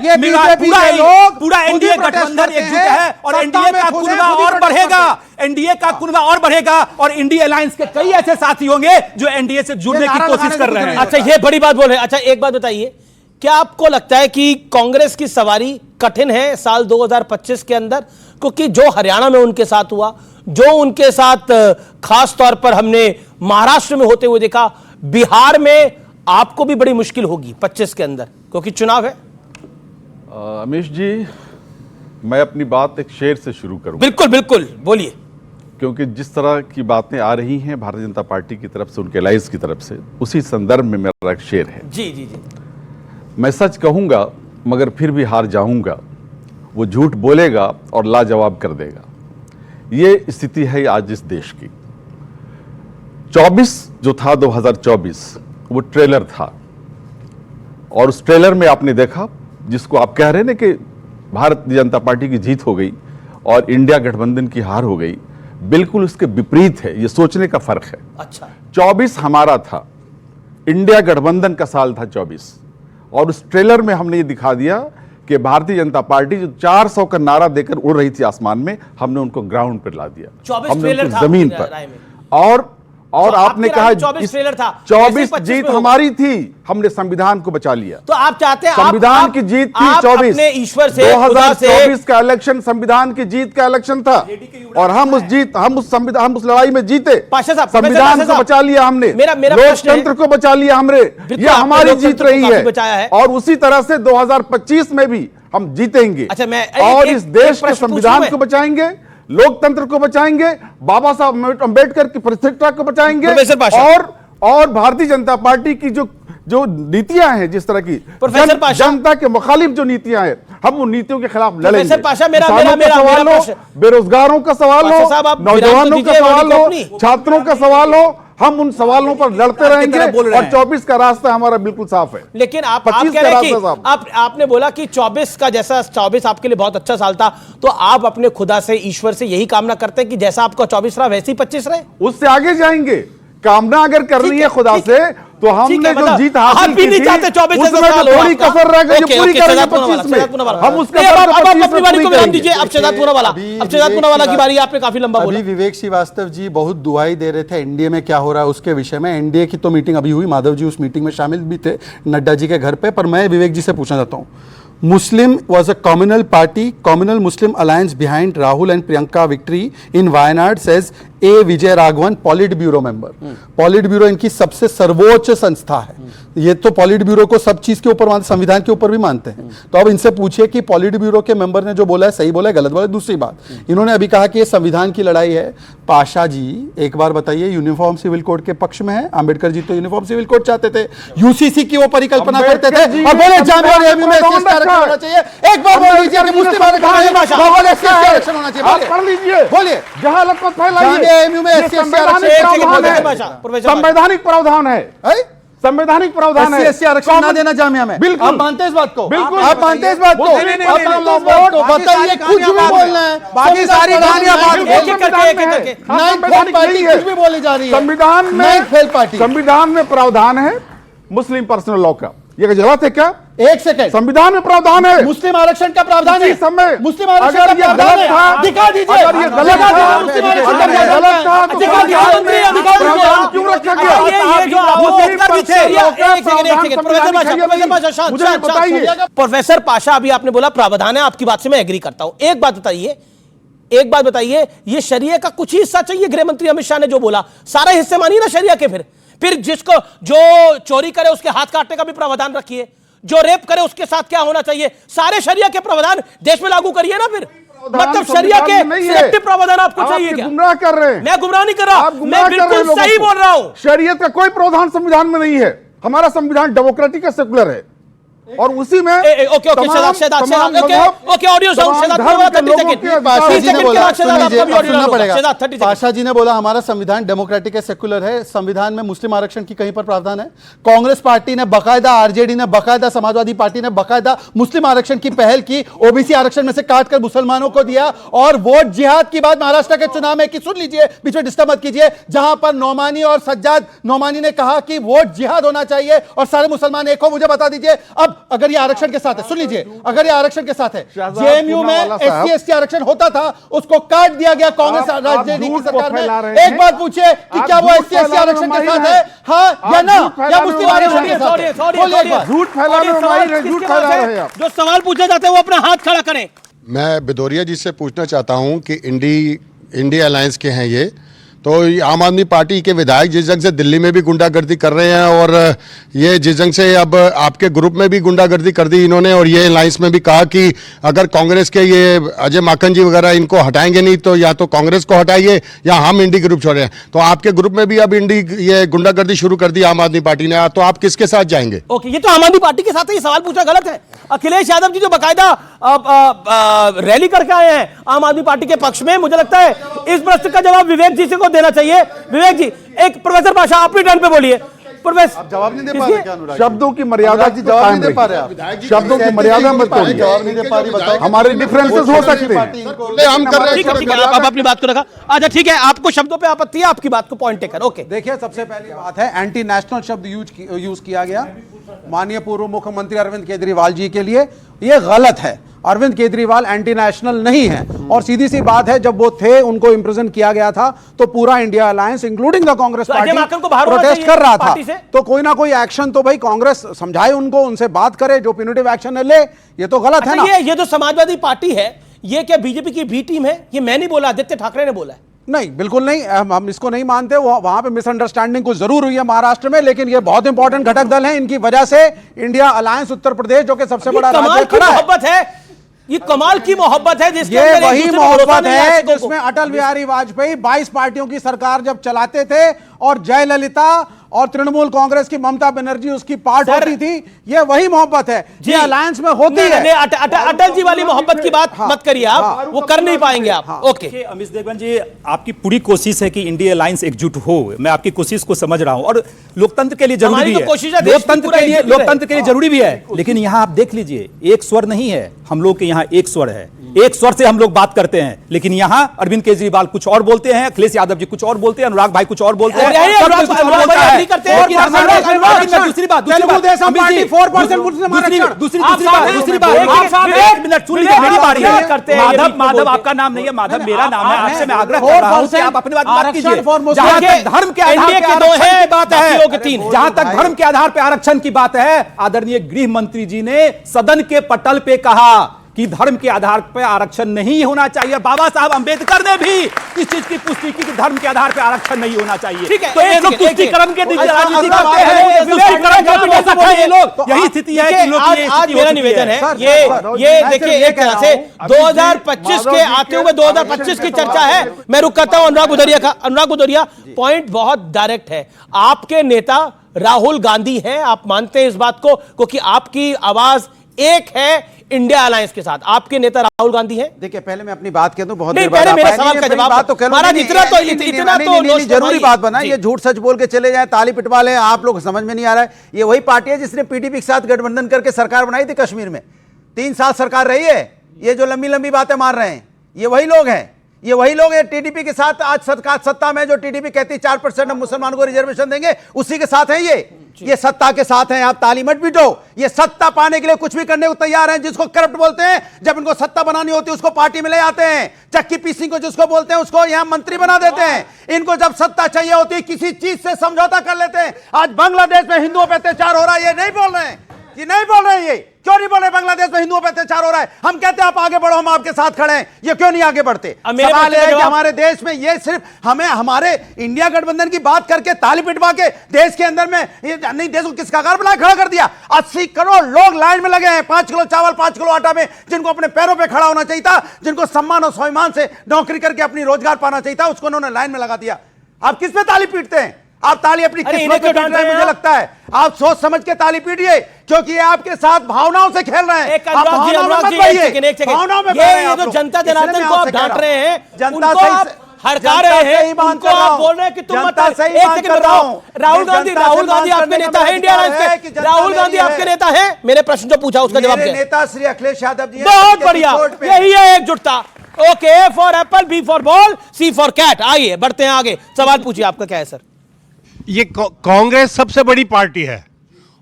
ये बीजेपी के लोग पूरा एनडीए गठबंधन एकजुट है और एनडीए का कुनबा और बढ़ेगा, एनडीए का कुनबा और बढ़ेगा और इंडिया अलायंस के कई ऐसे साथी होंगे जो एनडीए से जुड़ने की कोशिश कर रहे हैं। अच्छा, ये बड़ी बात बोल रहे हैं। अच्छा, एक बात बताइए, क्या आपको लगता है कि कांग्रेस की सवारी कठिन है साल 2025 के अंदर? क्योंकि जो हरियाणा में उनके साथ हुआ, जो उनके साथ खास तौर पर हमने महाराष्ट्र में होते हुए देखा, बिहार में आपको भी बड़ी मुश्किल होगी 25 के अंदर, क्योंकि चुनाव है। अमीश जी, मैं अपनी बात एक शेर से शुरू करूं। बिल्कुल बिल्कुल, बोलिए। क्योंकि जिस तरह की बातें आ रही हैं भारतीय जनता पार्टी की तरफ से, उनके अलायंस की तरफ से, उसी संदर्भ में मेरा एक शेर है। जी जी जी। मैं सच कहूंगा मगर फिर भी हार जाऊंगा, वो झूठ बोलेगा और लाजवाब कर देगा। ये स्थिति है आज इस देश की। 24 जो था 2024 वो ट्रेलर था और उस ट्रेलर में आपने देखा, जिसको आप कह रहे हैं ना कि भारतीय जनता पार्टी की जीत हो गई और इंडिया गठबंधन की हार हो गई, बिल्कुल उसके विपरीत है। ये सोचने का फर्क है। अच्छा, 24 हमारा था, इंडिया गठबंधन का साल था 24, और उस ट्रेलर में हमने ये दिखा दिया कि भारतीय जनता पार्टी जो 400 का नारा देकर उड़ रही थी आसमान में, हमने उनको ग्राउंड पर ला दिया, 24 हमने ट्रेलर उनको था जमीन पर। और तो आपने कहा 24 ट्रेलर था, 24 जीत हमारी थी, हमने संविधान को बचा लिया। तो आप चाहते हैं संविधान की जीत थी 24, ईश्वर से 2024 का इलेक्शन संविधान की जीत का इलेक्शन था और हम उस लड़ाई में जीते। संविधान को बचा लिया हमने, लोकतंत्र को बचा लिया हमने, ये हमारी जीत रही है और उसी तरह से 2025 में भी हम जीतेंगे। और इस देश के संविधान को बचाएंगे, लोकतंत्र को बचाएंगे, बाबा साहब अंबेडकर की प्रतिष्ठा को बचाएंगे और भारतीय जनता पार्टी की जो नीतियां हैं, जिस तरह की जनता के मुखालिफ जो नीतियां हैं, हम उन नीतियों के खिलाफ लड़ेंगे। किसानों का सवाल हो, बेरोजगारों का सवाल हो, नौजवानों का सवाल हो, छात्रों का सवाल हो, हम उन सवालों पर लड़ते रहेंगे और 24 का रास्ता हमारा बिल्कुल साफ है। लेकिन आप कह रहे हैं कि आपने बोला कि 24 का जैसा 24 आपके लिए बहुत अच्छा साल था, तो आप अपने खुदा से, ईश्वर से यही कामना करते हैं कि जैसा आपका 24 रहा वैसे ही 25 रहे, उससे आगे जाएंगे। कामना अगर करनी है खुदा से तो हमने जो जीत हासिल की थी उसमें थोड़ी कसर रह गई, जो पूरी करेंगे 25 में हम उसका। अब अपनी बारी को विराम दीजिए। अब शहजाद पूनावाला की बारी, आपने काफी लंबा बोला। अभी विवेक श्रीवास्तव जी बहुत दुहाई दे रहे थे एनडीए में क्या हो रहा है उसके विषय में। एनडीए की तो मीटिंग अभी हुई, माधव जी उस मीटिंग में शामिल भी थे नड्डा जी के घर पे, पर मैं विवेक जी से पूछना चाहता हूँ, Muslim was a communal party, communal Muslim alliance behind Rahul and Priyanka victory in Wayanad, says A. Vijay Raghavan, politburo member. Politburo इनकी सबसे सर्वोच्च संस्था है। ये तो पॉलिट ब्यूरो को सब चीज के ऊपर मानते, संविधान के ऊपर भी मानते हैं। तो अब इनसे पूछिए कि पॉलिट ब्यूरो के मेंबर ने जो बोला है सही बोला है, गलत बोला है? दूसरी बात, इन्होंने अभी कहा कि ये संविधान की लड़ाई है। पाशा जी एक बार बताइए, यूनिफॉर्म सिविल कोड के पक्ष में है, अंबेडकर जी तो यूनिफॉर्म सिविल कोड चाहते थे, यूसीसी की वो परिकल्पना करते थे और बोले जामिया में होना चाहिए। एक बार बोल लीजिए कि मुस्लिम आरक्षण होना चाहिए, बोलिए जहालत मत फैलाइए। जेएमयू में संवैधानिक प्रावधान है, संवैधानिक प्रावधान है। SC आरक्षण ना देना जामिया में, बिल्कुल आप मानते हैं इस बात को? बिल्कुल आप मानते हैं इस बात को? बताइए, कुछ भी बोलना है, बाकी सारी कहानियां कुछ भी बोली जा रही है। संविधान में फेल पार्टी, संविधान में प्रावधान है मुस्लिम पर्सनल लॉ का, ये गलत है क्या? एक सेकंड, संविधान में प्रावधान है, मुस्लिम आरक्षण का प्रावधान है, समय मुस्लिम आरक्षण का अगर ये प्रावधान गलत था, दिखा दीजिए, अगर ये गलत था, मुस्लिम आरक्षण का गलत था तो प्रावधान क्यों रखा गया? मुझे बताइए। प्रोफेसर पाशा, अभी आपने बोला प्रावधान है, आपकी बात से मैं एग्री करता हूं। एक बात बताइए, ये शरिया का कुछ ही हिस्सा चाहिए? गृह मंत्री अमित शाह ने जो बोला, सारे हिस्से मानिए ना शरिया के। फिर जिसको जो चोरी करे उसके हाथ काटने का भी प्रावधान रखिए, जो रेप करे उसके साथ क्या होना चाहिए, सारे शरिया के प्रावधान देश में लागू करिए ना। फिर मतलब शरिया के सिलेक्टिव प्रावधान आपको चाहिए क्या? गुमराह कर रहे हैं। मैं गुमराह नहीं कर रहा, मैं बिल्कुल सही बोल रहा हूं। शरीयत का कोई प्रावधान संविधान में नहीं है। हमारा संविधान डेमोक्रेटिक है, सेकुलर है, और उसी में ओके ऑडियो पाशा जी ने बोला हमारा संविधान डेमोक्रेटिक है, सेकुलर है, संविधान में मुस्लिम आरक्षण की कहीं पर प्रावधान है? कांग्रेस पार्टी ने बकायदा, आरजेडी ने बकायदा, समाजवादी पार्टी ने बकायदा मुस्लिम आरक्षण की पहल की, ओबीसी आरक्षण में से काटकर मुसलमानों को दिया। और वोट जिहाद की बात महाराष्ट्र के चुनाव में की, सुन लीजिए, बीच में डिस्टर्ब मत कीजिए, जहां पर नौमानी और सज्जाद नौमानी ने कहा कि वोट जिहाद होना चाहिए और सारे मुसलमान एक हो। मुझे बता दीजिए, अब अगर ये आरक्षण के साथ है, सुन लीजिए, अगर ये आरक्षण के साथ है, जेएमयू में SC ST आरक्षण होता था, उसको काट दिया गया कांग्रेस राजनीति की सरकार में। एक बात पूछिए कि क्या वो SC ST आरक्षण के साथ है, हाँ या ना, या मुस्लिम आरक्षण के साथ है? झूठ फैला रहे हैं। जो सवाल पूछे जाते हैं वो अपना हाथ खड़ा करें। मैं भदौरिया जी से पूछना चाहता हूं कि इंडिया अलायंस के हैं ये, तो आम आदमी पार्टी के विधायक जिस जंग से दिल्ली में भी गुंडागर्दी कर रहे हैं, और ये जिस जंग से अब आपके ग्रुप में भी गुंडागर्दी कर दी इन्होंने, और ये अलायंस में भी कहा कि अगर कांग्रेस के ये अजय माकन जी वगैरह इनको हटाएंगे नहीं तो या तो कांग्रेस को हटाइए या हम इंडी ग्रुप छोड़े। तो आपके ग्रुप में भी अब इंडी ये गुंडागर्दी शुरू कर दी आम आदमी पार्टी ने, तो आप किसके साथ जाएंगे? ओके, ये तो आम आदमी पार्टी के साथ है, ये सवाल पूछना गलत है। अखिलेश यादव जी जो बकायदा रैली करके आए हैं आम आदमी पार्टी के पक्ष में, मुझे लगता है इस प्रश्न का जवाब विवेक जी से को देना चाहिए। विवेक जी, एक प्रोफेसर पाशा अपनी टर्न पे बोलिए। प्रोफेसर जवाब नहीं दे पा रहे क्या? अनुराग शब्दों की मर्यादा जी जवाब नहीं दे पा रहे आप, शब्दों की मर्यादा मत तोड़िए। जवाब नहीं दे पा रही, बताइए। हमारे डिफरेंसेस हो सकते हैं, हम कर रहे हैं। आप अपनी बात को रखा। अच्छा ठीक है, आपको शब्दों पे आपत्ति है, आपकी बात को पॉइंट टेकन। ओके, देखिए, सबसे पहली बात है एंटी नेशनल शब्द यूज किया गया माननीय पूर्व मुख्यमंत्री अरविंद केजरीवाल जी के लिए। ये गलत है। अरविंद केजरीवाल एंटी नेशनल नहीं है, और सीधी सी बात है, जब वो थे उनको इंप्रिजन किया गया था तो पूरा India alliance including the Congress party protest कर रहा था। तो कोई ना कोई एक्शन तो भाई कांग्रेस समझाए उनको, उनसे बात करे, जो प्यूनिटिव एक्शन ले। ये तो गलत है ना। ये जो समाजवादी पार्टी है, ये क्या बीजेपी की बी टीम है? ये मैं नहीं बोला, आदित्य ठाकरे ने बोला है। नहीं, बिल्कुल नहीं, हम इसको नहीं मानते। वहां पे मिसअंडरस्टैंडिंग कुछ जरूर हुई है महाराष्ट्र में, लेकिन ये बहुत इंपॉर्टेंट घटक दल है। इनकी वजह से इंडिया अलायंस उत्तर प्रदेश, जो कि सबसे बड़ा राज्य खड़ा है, ये कमाल की मोहब्बत है, जिसके ये वही मोहब्बत है जिसमें अटल बिहारी वाजपेयी 22 पार्टियों की सरकार जब चलाते थे और जयललिता और तृणमूल कांग्रेस की ममता बनर्जी उसकी पार्ट होती थी। ये वही मोहब्बत है ये अलायंस में होती है। अटल जी वाली मोहब्बत की बात मत करिए आप, वो कर नहीं पाएंगे आप। ओके, अमित देवगन जी, आपकी पूरी कोशिश है कि इंडिया अलायंस एकजुट हो। मैं आपकी कोशिश को समझ रहा हूं, और लोकतंत्र के लिए जरूरी भी है, लोकतंत्र के लिए जरूरी भी है। लेकिन यहां आप देख लीजिए, एक स्वर नहीं है, हम लोग के यहाँ एक स्वर है, एक स्वर से हम लोग बात करते हैं। लेकिन यहाँ अरविंद केजरीवाल कुछ और बोलते हैं, अखिलेश यादव जी कुछ और बोलते हैं, अनुराग भाई कुछ और बोलते हैं। दूसरी बात, माधव आपका नाम नहीं है, माधव मेरा नाम है। आपसे मैं आग्रह कर रहा हूं कि आप अपनी बात कीजिए। जहां तक धर्म के आधार पर आरक्षण की बात है, जहां तक धर्म के आधार पर आरक्षण की बात है, आदरणीय गृह मंत्री जी ने सदन के पटल पे कहा कि धर्म के आधार पर आरक्षण नहीं होना चाहिए। बाबा साहब अंबेडकर ने भी इस चीज की पुष्टि की कि धर्म के आधार पर आरक्षण नहीं होना चाहिए। तो ये लोग तुष्टिकरण के राजनीति करते हैं, ये लोग, यही स्थिति है कि लोग। आज मेरा निवेदन है, ये देखिए, एक तरह से 2025 के आते हुए 2025 की चर्चा है। मैं रुक करता हूं अनुराग भदौरिया का। अनुराग भदौरिया, पॉइंट बहुत डायरेक्ट है। आपके नेता राहुल गांधी हैं, आप मानते हैं इस बात को, क्योंकि आपकी आवाज एक है इंडिया अलायंस के साथ। आपके नेता राहुल गांधी हैं। देखिए पहले मैं अपनी बात कह दूं, बहुत नहीं, देर बाद पहले मेरे आप सवाल का जवाब बात तो कह लो। महाराज इतना तो जरूरी बात बना, ये झूठ सच बोल के चले जाए, ताली पिटवा ले, आप लोग समझ में नहीं आ रहा है। ये वही पार्टी है जिसने पीडीपी के साथ गठबंधन करके सरकार बनाई थी कश्मीर में, 3 साल सरकार रही है। ये जो लंबी लंबी बातें मार रहे हैं, ये वही लोग हैं, ये वही लोग हैं टीडीपी के साथ आज सरकार सत्ता में, जो टीडीपी कहती 4% हम मुसलमानों को रिजर्वेशन देंगे, उसी के साथ हैं ये सत्ता के साथ हैं। आप ताली मत पीटो, ये सत्ता पाने के लिए कुछ भी करने को तैयार हैं। जिसको करप्ट बोलते हैं, जब इनको सत्ता बनानी होती है उसको पार्टी में ले आते हैं। चक्की पीसिंग को जिसको बोलते हैं उसको यहां मंत्री बना देते हैं। इनको जब सत्ता चाहिए होती है किसी चीज से समझौता कर लेते हैं। आज बांग्लादेश में हिंदुओं पर अत्याचार हो रहा है, ये नहीं बोल रहे हैं, ये नहीं बोल रहे हैं। ये क्यों नहीं बोल रहे बांग्लादेश में हिंदुओं पर अत्याचार हो रहा है? हम कहते हैं आप आगे बढ़ो, हम आपके साथ खड़े हैं, ये क्यों नहीं आगे बढ़ते? सवाल है कि हमारे देश में ये सिर्फ हमें हमारे इंडिया गठबंधन की बात करके ताली पिटवा के देश के अंदर में ये नहीं, देश को किस कगार पर खड़ा कर दिया। 80 करोड़ लोग लाइन में लगे हैं 5 किलो चावल 5 किलो आटा में, जिनको अपने पैरों पर खड़ा होना चाहिए था, जिनको सम्मान और स्वाभिमान से नौकरी करके अपनी रोजगार पाना चाहिए था, उसको उन्होंने लाइन में लगा दिया। आप किस पे ताली पीटते हैं? आप ताली अपनी किस्मत पे पीट रहे हैं, मुझे लगता है। आप सोच समझ के ताली पीटिए, क्योंकि ये आपके साथ भावनाओं से खेल रहे हैं। आप भावनाओं में मत पड़िए, भावनाओं में ये जो जनता जनार्दन को आप डांट रहे हैं, जनता आप हड़का रहे हैं, उनको आप बोल रहे हैं कि तुम मत। एक सेकंड, राहुल गांधी आपके नेता है इंडिया अलायंस के? राहुल गांधी आपके नेता है? मेरे प्रश्न जो पूछा उसका जवाब दें। नेता श्री अखिलेश यादव जी बहुत बढ़िया, यही है एकजुटता। Okay, for apple, B for ball, C for cat. आइए बढ़ते हैं आगे, सवाल पूछिए, आपका क्या है सर? ये कांग्रेस सबसे बड़ी पार्टी है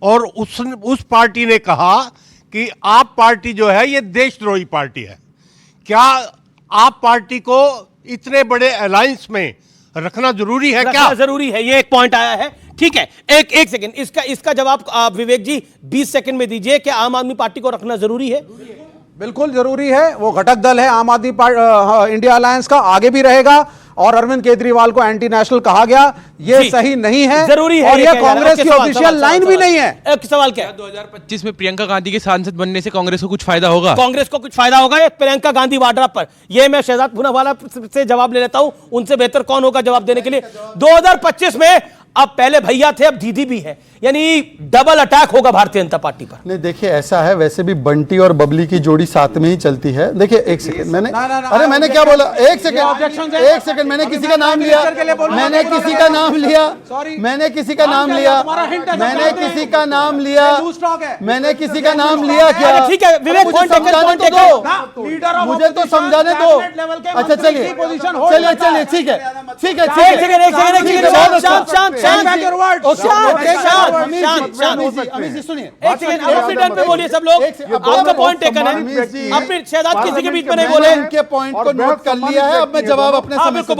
और उस पार्टी ने कहा कि आप पार्टी जो है ये देशद्रोही पार्टी है। क्या आप पार्टी को इतने बड़े अलायंस में रखना जरूरी है? क्या जरूरी है? ये एक पॉइंट आया है, ठीक है। एक सेकंड, इसका जवाब आप विवेक जी 20 सेकंड में दीजिए। क्या आम आदमी पार्टी को रखना जरूरी है? बिल्कुल जरूरी है। वो घटक दल है आम आदमी इंडिया अलायंस का, आगे भी रहेगा। और अरविंद केजरीवाल को एंटी नेशनल कहा गया, ये सही नहीं है, जरूरी है। और ये कांग्रेस की ऑफिशियल लाइन भी नहीं है। एक सवाल क्या है? 2025 में प्रियंका गांधी के सांसद बनने से कांग्रेस को कुछ फायदा होगा? कांग्रेस को कुछ फायदा होगा? प्रियंका गांधी वाड्रा पर ये मैं शहजाद पूनावाला से जवाब ले लेता हूं, उनसे बेहतर कौन होगा जवाब देने के लिए। 2025 में अब पहले भैया थे, अब दीदी भी है, यानी डबल अटैक होगा भारतीय जनता पार्टी पर। नहीं देखिए, ऐसा है, वैसे भी बंटी और बबली की जोड़ी साथ में ही चलती है। देखिए एक सेकंड, मैंने क्या बोला? एक सेकंड, मैंने किसी का नाम लिया, मैंने किसी का नाम लिया, मैंने किसी का नाम लिया, मैंने किसी का नाम लिया, मैंने किसी का नाम लिया क्या? ठीक है विवेक, समझाने तो दो, मुझे तो समझाने दो। अच्छा चलिए, ठीक है, ठीक है, बोलिए सब लोग, आपका पॉइंट टेकन है। अपने शहजाद किसी के बीच में नहीं बोले, उनके पॉइंट को नोट कर लिया है। अब मैं जवाब अपने समय से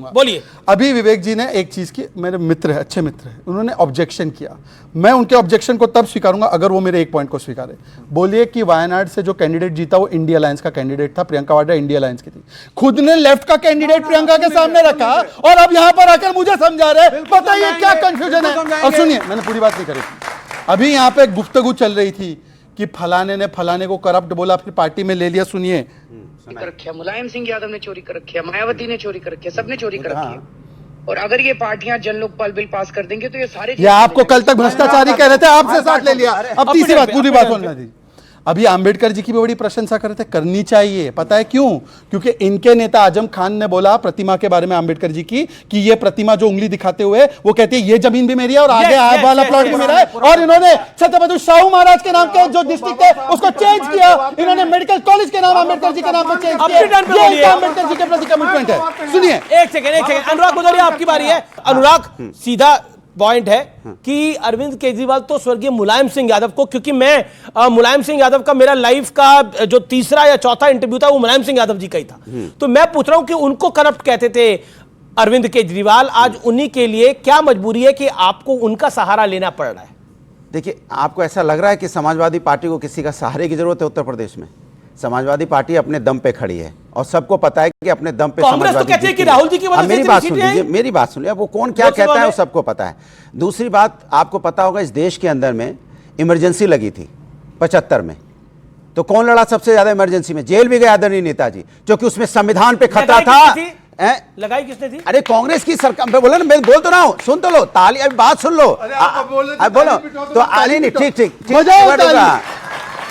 बोलिए। अभी विवेक जी ने एक चीज की, मेरे मित्र है, अच्छे मित्र है, उन्होंने ऑब्जेक्शन किया। मैं उनके ऑब्जेक्शन को तब स्वीकारूंगा अगर वो मेरे एक पॉइंट को स्वीकारे। बोलिए कि वायनाड से जो कैंडिडेट जीता वो इंडिया अलायंस का कैंडिडेट था, प्रियंका वाड्रा इंडिया अलायंस की थी। खुद ने लेफ्ट का कैंडिडेट प्रियंका के सामने रखा और अब यहां पर आकर मुझे समझा रहे। बताइए क्या कंफ्यूजन है? और सुनिए, मैंने पूरी बात नहीं करी। अभी यहां पे एक गुफ्तगू चल रही थी कि फलाने ने फलाने को करप्ट बोला, फिर पार्टी में ले लिया। सुनिए, कर रखा है, मुलायम सिंह यादव ने चोरी कर रखी है, मायावती ने चोरी कर रखी है, सबने चोरी कर रखी है। और अगर ये पार्टियां जन लोकपाल बिल पास कर देंगे तो ये सारे, ये आपको कल तक भ्रष्टाचारी कह रहे थे, आपसे साथ ले लिया। अब तीसरी बात, पूरी बात सुनना दीजिए। अभी आंबेडकर जी की भी बड़ी प्रशंसा कर रहे थे, करनी चाहिए। पता है क्यों? क्योंकि इनके नेता आजम खान ने बोला प्रतिमा के बारे में आंबेडकर जी की कि ये प्रतिमा जो उंगली दिखाते हुए वो कहती है ये जमीन भी मेरी है और आगे आगे वाला प्लॉट भी मेरा है। और इन्होंने छत्रपति शाहू महाराज के नाम के जो डिस्ट्रिक्ट है उसको चेंज किया, इन्होंने मेडिकल कॉलेज के नाम आंबेडकर जी के नाम पर चेंज किया। ये आंबेडकर जी के प्रति कमिटमेंट है। सुनिए, एक सेकंड, अनुराग भदौरिया आपकी बारी है। अनुराग, सीधा पॉइंट है कि अरविंद केजरीवाल तो स्वर्गीय मुलायम सिंह यादव को, क्योंकि मैं मुलायम सिंह यादव का मेरा लाइफ का जो तीसरा या चौथा इंटरव्यू था वो मुलायम सिंह यादव जी का ही था, तो मैं पूछ रहा हूं कि उनको करप्ट कहते थे अरविंद केजरीवाल, आज उन्हीं के लिए क्या मजबूरी है कि आपको उनका सहारा लेना पड़ रहा है? देखिए, आपको ऐसा लग रहा है कि समाजवादी पार्टी को किसी का सहारे की जरूरत है उत्तर प्रदेश में? समाजवादी पार्टी अपने दम पे खड़ी है और सबको पता है कि अपने दम पे कांग्रेस तो कहती है कि राहुल जी की वजह से मेरी बात सुन लीजिए, मेरी बात सुनिए। अब वो कौन क्या कहता है वो सबको पता है। दूसरी बात, आपको पता होगा इस देश के अंदर में इमरजेंसी लगी थी 75 में, तो कौन लड़ा सबसे ज्यादा इमरजेंसी में? जेल भी गए आदरणीय नेताजी, क्योंकि उसमें संविधान पे खतरा था। लगाई किसने थी? अरे कांग्रेस की सरकार। मैं बोला ना, मैं बोल तो रहा हूं, सुन तो लो, ताली, अभी बात सुन लो। अब बोलो तो आली नहीं, ठीक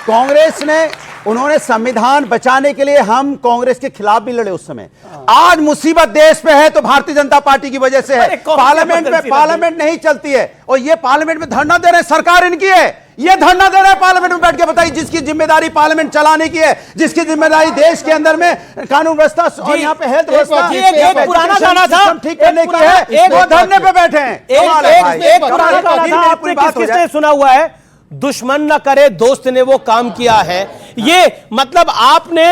कांग्रेस ने, उन्होंने संविधान बचाने के लिए, हम कांग्रेस के खिलाफ भी लड़े उस समय। आज मुसीबत देश पे है तो भारतीय जनता पार्टी की वजह से है। पार्लियामेंट नहीं चलती है और ये पार्लियामेंट में धरना दे रहे हैं, सरकार इनकी है, ये धरना दे रहे हैं पार्लियामेंट में बैठ के। बताइए, जिसकी जिम्मेदारी पार्लियामेंट चलाने की है, जिसकी जिम्मेदारी देश के अंदर में कानून व्यवस्था और यहाँ पे हेल्थ व्यवस्था, एक पुराना गाना था ठीक करने की है, वो धरने पे बैठे हैं। एक पुराना गाना था, आपने किससे सुना हुआ है? दुश्मन न करे दोस्त ने वो काम किया है। ये मतलब आपने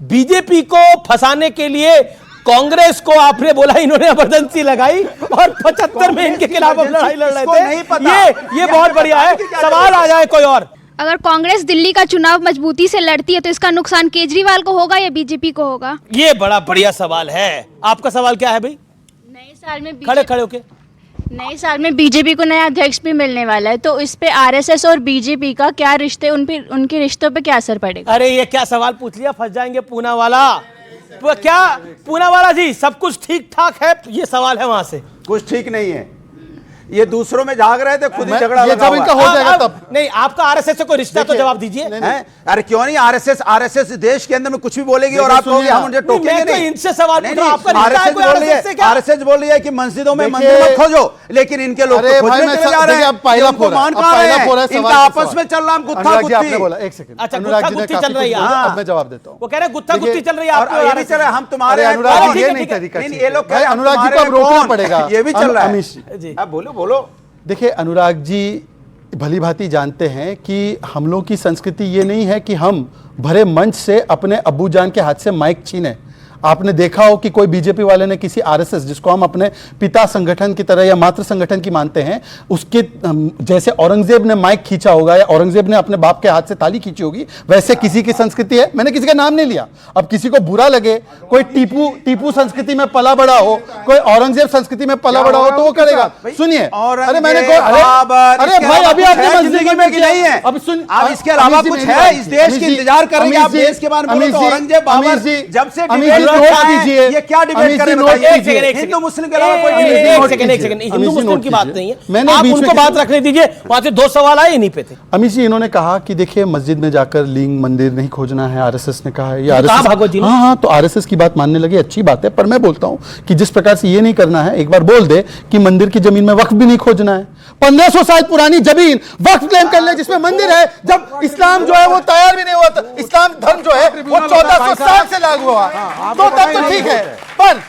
बीजेपी को फंसाने के लिए कांग्रेस को आपने बोला इन्होंने जबरदस्ती लगाई और 75 में इनके खिलाफ लड़ाई लड़ रहे थे। ये बहुत बढ़िया है। सवाल आ जाए कोई और। अगर कांग्रेस दिल्ली का चुनाव मजबूती से लड़ती है तो इसका नुकसान केजरीवाल को होगा या बीजेपी को होगा? ये बड़ा बढ़िया सवाल है। आपका सवाल क्या है भाई? नए साल में खड़े होके, नए साल में बीजेपी को नया अध्यक्ष भी मिलने वाला है, तो इस पे आरएसएस और बीजेपी का क्या रिश्ते, उनके रिश्तों पे क्या असर पड़ेगा? अरे ये क्या सवाल पूछ लिया, फंस जाएंगे पूना वाला। क्या पूना वाला जी, सब कुछ ठीक ठाक है? ये सवाल है वहां से। कुछ ठीक नहीं है, ये दूसरों में झाग रहे थे, खुद ही झगड़ा लगा हुआ। इनका हो जाएगा तब। नहीं, आपका आरएसएस से कोई रिश्ता तो जवाब दीजिए। अरे क्यों नहीं, आरएसएस देश के अंदर में कुछ भी बोलेगी और आप कहोगे हम उन्हें टोकेंगे नहीं। इनसे सवाल पूछ रहा हूं, आपका रिश्ता है कोई आरएसएस से क्या? आरएसएस बोल रही है कि मस्जिदों में मंदिर मत खोजो, लेकिन इनके लोग तो खोजने चले जा रहे हैं। इनका आपस में चल रहा है गुत्था गुत्थी। एक सेकंड, अच्छा, गुत्था गुत्थी चल रही है। अब मैं जवाब देता हूं। वो कह रहे हैं गुत्था गुत्थी चल रही है, आप ये भी चल रहा है, हम तुम्हारे अनुराग जी, ये नहीं तरीका। ये लोग कह रहे हैं अनुराग जी को अब रोकना पड़ेगा। ये भी चल रहा है। अमीश जी बोलो। देखिए, अनुराग जी भली भांति जानते हैं कि हम लोग की संस्कृति ये नहीं है कि हम भरे मंच से अपने अब्बूजान के हाथ से माइक छीने। आपने देखा हो कि कोई बीजेपी वाले ने किसी आरएसएस, जिसको हम अपने पिता संगठन की तरह या मातृ संगठन की मानते हैं, उसके जैसे औरंगजेब ने माइक खींचा होगा या औरंगजेब ने अपने बाप के हाथ से ताली खींची होगी, वैसे किसी की संस्कृति है। मैंने किसी का नाम नहीं लिया। अब किसी को बुरा लगे, कोई टीपू संस्कृति में पला बड़ा हो, कोई औरंगजेब संस्कृति में पला बड़ा हो, तो वो करेगा। सुनिए, अरे मैंने अरे भाई अभी आपने जिंदगी में नहीं है, अब सुन, आप इसके अलावा कुछ है इस देश की इंतजार करेंगे आप देश के बारे में? औरंगजेब बाबर जब से ये क्या डिबेट कर रहे हैं? हिंदू मुस्लिम के अलावा कोई एक सेकंड, हिंदू मुस्लिम की बात नहीं है, आप उनको बात रखने दीजिए। वहां से दो सवाल आए नहीं पे थे। अमीश जी, इन्होंने कहा कि देखिए मस्जिद में जाकर लिंग मंदिर नहीं खोजना है, आरएसएस ने कहा है। ये आरएसएस, हाँ, तो आरएसएस की बात मानने लगे, अच्छी बात है। पर मैं बोलता हूं कि जिस प्रकार से ये नहीं करना है, एक बार बोल दे कि मंदिर की जमीन में वक्फ भी नहीं खोजना है। 1500 साल पुरानी जमीन वक्फ क्लेम कर ले जिसमें मंदिर है, जब इस्लाम जो है वो तैयार भी नहीं हुआ था। इस्लाम धर्म जो है वो 1400 साल से लागू हुआ, तो तब तो ठीक है। पर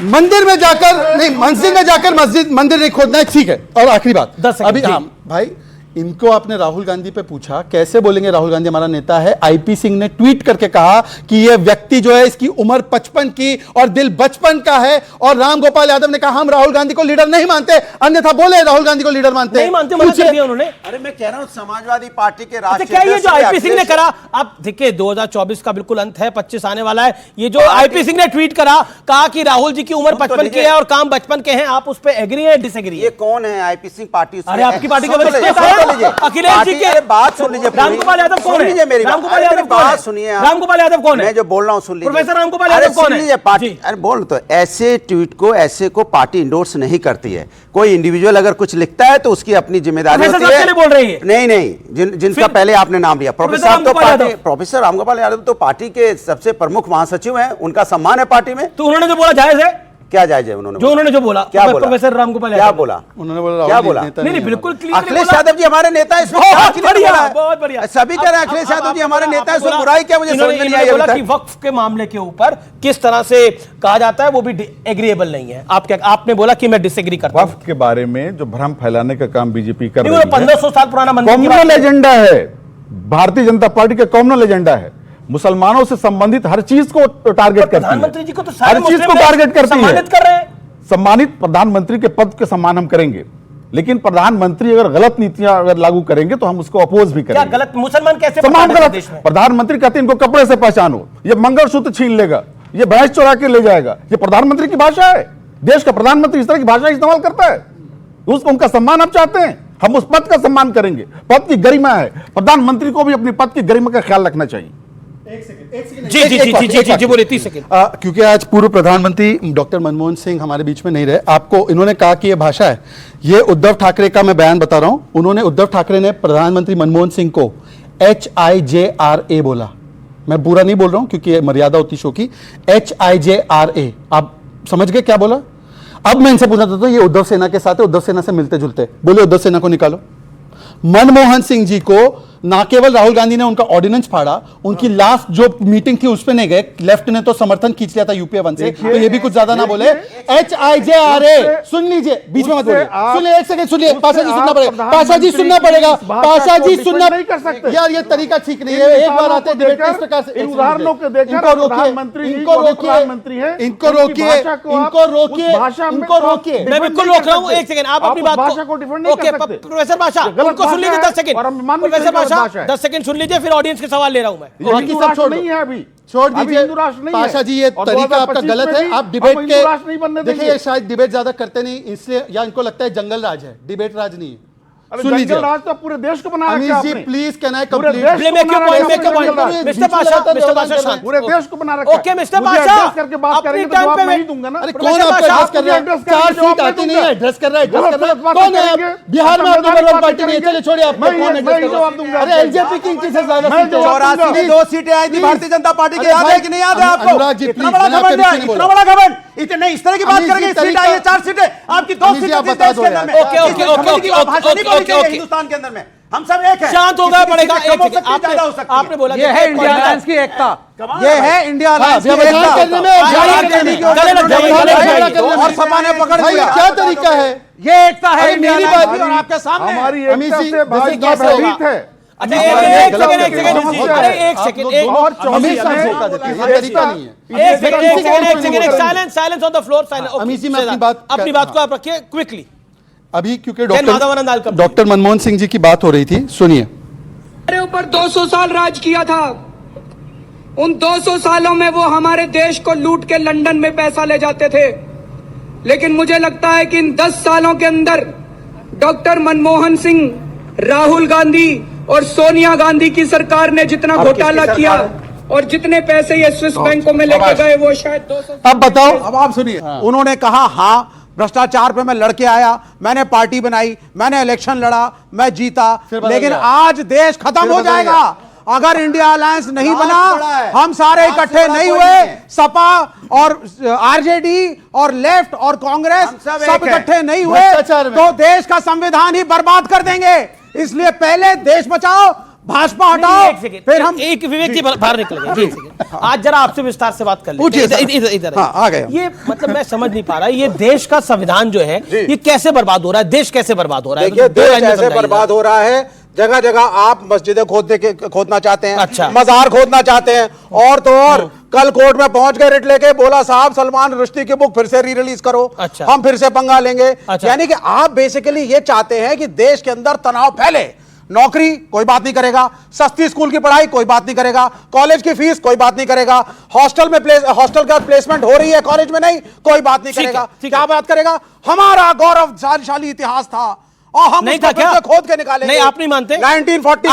मंदिर में जाकर नहीं, मस्जिद में जाकर मंदिर नहीं खोदना है, ठीक है। और आखिरी बात, अभी हाँ भाई, इनको आपने राहुल गांधी पे पूछा, कैसे बोलेंगे राहुल गांधी हमारा नेता है? आईपी सिंह ने ट्वीट करके कहा कि ये व्यक्ति जो है इसकी उम्र 55 की और दिल बचपन का है। और रामगोपाल यादव ने कहा हम राहुल गांधी को लीडर नहीं मानते, अन्यथा बोले राहुल गांधी को लीडर मानते नहीं मानते, मना कर दिया उन्होंने। अरे मैं कह रहा हूं समाजवादी पार्टी के राष्ट्रीय क्या ये जो आईपी सिंह ने करा, आप देखिए 2024 का बिल्कुल अंत है, 25 आने वाला है। ये जो आईपी सिंह ने ट्वीट करा, कहा कि राहुल जी की उम्र 55 की है और काम बचपन के हैं, आप उस पर एग्री है डिसएग्री? ये कौन है आईपी सिंह? पार्टी? अरे आपकी पार्टी के वरिष्ठ अखिलेश जी के बात सुन लीजिए। रामगोपाल यादव कौन है? मेरी रामगोपाल यादव बात सुनिए। रामगोपाल यादव कौन है? मैं जो बोल रहा हूं सुन लीजिए। प्रोफेसर रामगोपाल यादव कौन है? पार्टी, अरे बोल तो, ऐसे ट्वीट को ऐसे को पार्टी इंडोर्स नहीं करती है। कोई इंडिविजुअल अगर कुछ लिखता है तो उसकी अपनी जिम्मेदारी होती है। बोल रही है नहीं, जिनका पहले आपने नाम लिया, प्रोफेसर रामगोपाल यादव तो पार्टी के सबसे प्रमुख महासचिव हैं, उनका सम्मान है पार्टी में। तो उन्होंने जो बोला जायज है? क्या जायज है? उन्होंने जो बोला, क्या बोला? प्रोफेसर रामगोपाल क्या बोला? उन्होंने बोला, क्या बोला? नहीं, बिल्कुल क्लियर। अखिलेश यादव जी हमारे नेता है, इसमें बहुत बढ़िया, सभी कह रहे हैं अखिलेश यादव जी हमारे नेता है, इसमें बुराई क्या? मुझे समझ में नहीं आया कि वक्फ के मामले के ऊपर किस तरह से कहा जाता है वो भी एग्रीएबल नहीं है। आपने बोला कि मैं डिसएग्री करता हूं। वक्फ के बारे में जो भ्रम फैलाने का काम बीजेपी कर रही है, 1500 साल पुराना मंदिर, कॉम्युनल एजेंडा है, भारतीय जनता पार्टी का कॉम्युनल एजेंडा है। मुसलमानों से संबंधित हर चीज को टारगेट करती है, प्रधानमंत्री जी को तो हर चीज को टारगेट करती है। कर रहे हैं। सम्मानित प्रधानमंत्री के पद के सम्मान हम करेंगे, लेकिन प्रधानमंत्री अगर गलत नीतियां अगर लागू करेंगे तो हम उसको अपोज भी करेंगे। क्या गलत? मुसलमान कैसे सम्मान गलत? प्रधानमंत्री कहते हैं इनको कपड़े से पहचानो, ये मंगलसूत्र छीन लेगा, ये भैंस चुरा के ले जाएगा। ये प्रधानमंत्री की भाषा है। देश का प्रधानमंत्री इस तरह की भाषा इस्तेमाल करता है, उनका सम्मान आप चाहते हैं? हम उस पद का सम्मान करेंगे। पद की गरिमा है, प्रधानमंत्री को भी अपनी पद की गरिमा का ख्याल रखना चाहिए। जी बोले 30 सेकंड। क्योंकि आज पूर्व प्रधानमंत्री डॉक्टर मनमोहन सिंह हमारे बीच में नहीं रहे, आपको इन्होंने कहा कि यह भाषा है, ये उद्धव ठाकरे का मैं बयान बता रहा हूं। उन्होंने, उद्धव ठाकरे ने प्रधानमंत्री मनमोहन सिंह को HIJRA बोला, मैं पूरा नहीं बोल रहा हूं क्योंकि मर्यादा होती शो की। HIJRA, आप समझ गए क्या बोला? अब मैं इनसे पूछना चाहता हूं, ये उद्धव सेना के साथ है, उद्धव सेना से मिलते जुलते, बोले उद्धव सेना को निकालो। मनमोहन सिंह जी को ना केवल राहुल गांधी ने उनका ऑर्डिनेंस फाड़ा, उनकी लास्ट जो मीटिंग थी उस पे नहीं गए, लेफ्ट ने तो समर्थन खींच लिया था यूपीए 1 से, तो ये भी कुछ ज्यादा ना बोले। HIJRA सुन लीजिए, बीच में मत बोलिए, सुनिए, एक सेकंड सुनिए, पाशा जी सुनना पड़ेगा, पाशा जी सुनना पड़ेगा, पाशा जी सुनना नहीं कर सकते यार, ये तरीका ठीक नहीं है। एक बार आते डिबेट में इस प्रकार से, उदाहरणों को देखकर इनको रोकिए, इनको रोकिए, इनको रोकिए, इनको रोकिए, इनको रोकिए। मैं बिल्कुल रोक रहा हूं, एक सेकंड, आप अपनी बात को, ओके प्रोफेसर पाशा, उनको सुन लीजिए 10 सेकंड, प्रोफेसर पाशा 10 सेकंड सुन लीजिए, फिर ऑडियंस के सवाल ले रहा हूं मैं। बाकी सब छोड़ नहीं है, अभी छोड़ दीजिए पाशा जी, ये तरीका आपका गलत है। आप डिबेट के देखिए, शायद डिबेट ज्यादा करते नहीं इसलिए, या इनको लगता है जंगल राज है, डिबेट राज नहीं है। सुन लीजिए, राज तो पूरे देश को बना रखा है आपने। Please can I complete? Mister Pasha, पूरे देश को बना रखा है। ओके मिस्टर पाशा, करके बात करेंगे तो जवाब नहीं दूंगा ना। अरे कौन आपको एड्रेस कर रहा है? 4 सीट आती नहीं है, एड्रेस कर रहा है, कौन है? बिहार में आपकी नंबर पार्टी नहीं है, चलिए छोड़िए, आप कौन एड्रेस जवाब दूंगा? अरे एलजेपी की किससे ज्यादा सीटें? 84 में 2 सीटें आई थी भारतीय जनता पार्टी के, याद है कि नहीं याद है आपको? अनुराग जी इतना बड़ा घमंड है, इतना बड़ा घमंड, इतने इस तरह की बात करेंगे, सीट आई है 4 सीटें, आपकी 2 सीटें थी देश के अंदर में। ओके ओके ओके, हिंदुस्तान के अंदर में हम सब एक हैं, शांत होगा पड़ेगा। आपने बोला ये है इंडिया अलायंस की एकता, ये है इंडिया अलायंस की एकता, और सपा ने पकड़ लिया। क्या तरीका है ये? एकता है इंडिया अलायंस की, और आपके सामने हमारी एकता से भाजपा भयभीत है। अच्छा एक सेकंड, एक second, silence on the floor, अपनी बात को आप रखिए क्विकली। अभी क्योंकि डॉक्टर मनमोहन सिंह जी की बात हो रही थी, सुनिए। हमारे ऊपर 200 साल राज किया था, उन 200 सालों में वो हमारे देश को लूट के लंदन में पैसा ले जाते थे, लेकिन मुझे लगता है कि इन 10 सालों के अंदर डॉक्टर मनमोहन सिंह, राहुल गांधी और सोनिया गांधी की सरकार ने जितना घोटाला किया और जितने पैसे ये स्विस बैंकों में लेके गए, वो शायद 200। अब बताओ, अब आप सुनिए, उन्होंने कहा हाँ भ्रष्टाचार पे मैं लड़के आया, मैंने पार्टी बनाई, मैंने इलेक्शन लड़ा, मैं जीता, लेकिन आज देश खत्म हो जाएगा अगर इंडिया अलायंस नहीं बना, हम सारे इकट्ठे नहीं हुए, सपा और आरजेडी और लेफ्ट और कांग्रेस सब इकट्ठे नहीं हुए तो देश का संविधान ही बर्बाद कर देंगे। इसलिए पहले देश बचाओ, भाजपा हटाओ, फिर हम एक विवेक जी बाहर निकलेंगे। आज जरा आपसे विस्तार से बात कर लें, इधर आ गए। ये मतलब मैं समझ नहीं पा रहा, ये देश का संविधान जो है ये कैसे बर्बाद हो रहा है, देश कैसे बर्बाद हो रहा है? देखिए देश ऐसे बर्बाद हो रहा है, जगह जगह आप मस्जिदें खोदना चाहते हैं, अच्छा। मजार खोदना चाहते हैं, और तो और कल कोर्ट में पहुंच गए रिट लेके, बोला साहब सलमान रुश्दी की बुक फिर से री रिलीज करो, अच्छा। हम फिर से पंगा लेंगे। अच्छा। यानी कि आप बेसिकली ये चाहते हैं कि देश के अंदर तनाव फैले, नौकरी कोई बात नहीं करेगा, सस्ती स्कूल की पढ़ाई कोई बात नहीं करेगा, कॉलेज की फीस कोई बात नहीं करेगा, हॉस्टल का प्लेसमेंट हो रही है कॉलेज में नहीं, कोई बात नहीं करेगा। क्या बात करेगा? हमारा गौरवशाली इतिहास था और हम नहीं था क्या? खोद के निकाले। नहीं आप नहीं मानते? 1940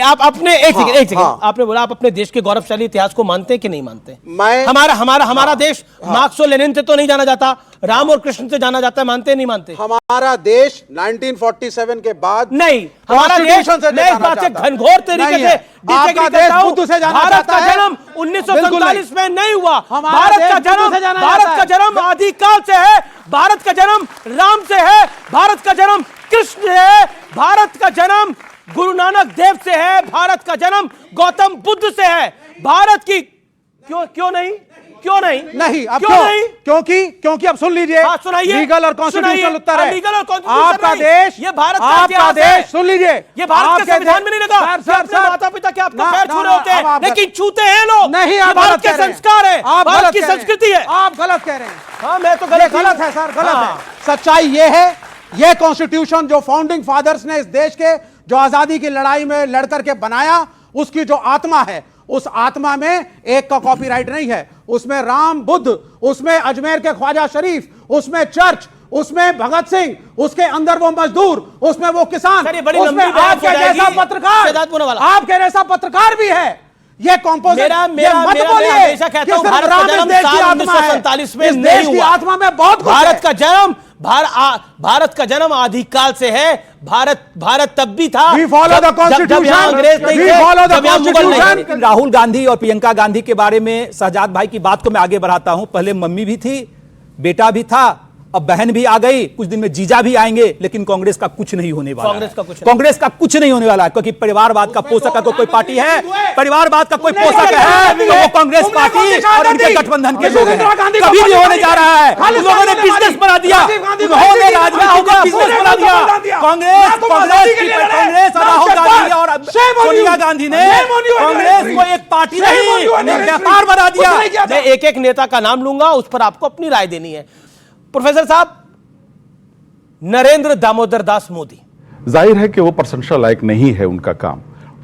आप अपने एक सेकंड आपने बोला आप अपने देश के गौरवशाली इतिहास को मानते हैं कि नहीं मानते? मैं हमारा देश मार्क्स और लेनिन से तो नहीं जाना जाता, राम और कृष्ण से जाना जाता है, मानते नहीं मानते? हमारा देश 1947 के बाद नहीं, हमारा देश मैं इस बात से घनघोर तरीके से आपका देश बुद्ध से जाना भारत का जन्म 1947 में नहीं हुआ। भारत का जन्म आदिकाल से है, भारत का जन्म राम से है, भारत का जन्म कृष्ण से है, भारत का जन्म गुरु नानक देव से है, भारत का जन्म गौतम बुद्ध से है। भारत की क्यों नहीं अब क्यों नहीं? क्योंकि अब सुन लीजिए, लीगल और कॉन्स्टिट्यूशनल उत्तर है। आपका देश, ये भारत आपका देश, सुन लीजिए, ये भारत के संविधान में नहीं लगा। माता पिता के आपके पैर छू रहे होते हैं, लेकिन छूते हैं लोग। नहीं, आप भारत के संस्कार है, भारत की संस्कृति है। आप गलत कह रहे हैं। हाँ, मैं तो गलत है सर, गलत है। सच्चाई ये है, ये कॉन्स्टिट्यूशन जो फाउंडिंग फादर्स ने इस देश के जो आजादी की लड़ाई में लड़ करके बनाया, उसकी जो आत्मा है, उस आत्मा में एक का कॉपीराइट नहीं है। उसमें राम बुद्ध, उसमें अजमेर के ख्वाजा शरीफ, उसमें चर्च, उसमें भगत सिंह, उसके अंदर वो मजदूर, उसमें वो किसान, उसमें आपके जैसा पत्रकार, आपके जैसा पत्रकार भी है। ये कॉम्पोजिट मत बोलिए कि सिर्फ राम इस देश की आत्मा है। इस देश की आत्मा में बहुत कुछ है। भारत का जन्म भारत का जन्म आदिकाल से है। भारत तब भी था We follow the constitution. अंग्रेज नहीं We थे, follow the जब यहाँ मुगल नहीं थे। constitution. राहुल गांधी और प्रियंका गांधी के बारे में शहजाद भाई की बात को मैं आगे बढ़ाता हूं। पहले मम्मी भी थी, बेटा भी था, अब बहन भी आ गई, कुछ दिन में जीजा भी आएंगे, लेकिन कांग्रेस का कुछ नहीं होने वाला। कांग्रेस का कुछ नहीं होने वाला है, क्योंकि परिवारवाद का पोषक अगर कोई पार्टी है, परिवारवाद का कोई पोषक है तो वो कांग्रेस पार्टी और उनके गठबंधन के लोग हैं। कभी नहीं होने जा रहा है। उन लोगों ने बिजनेस बना दिया, उन्होंने राजनीति को बिजनेस बना दिया। कांग्रेस राहुल गांधी और सोनिया गांधी ने कांग्रेस को एक पार्टी नहीं, व्यापार बना दिया। मैं एक एक नेता का नाम लूंगा, उस पर आपको अपनी राय देनी है। प्रोफेसर साहब, नरेंद्र दामोदर दास मोदी, जाहिर है कि वो प्रशंसा लायक नहीं है उनका काम।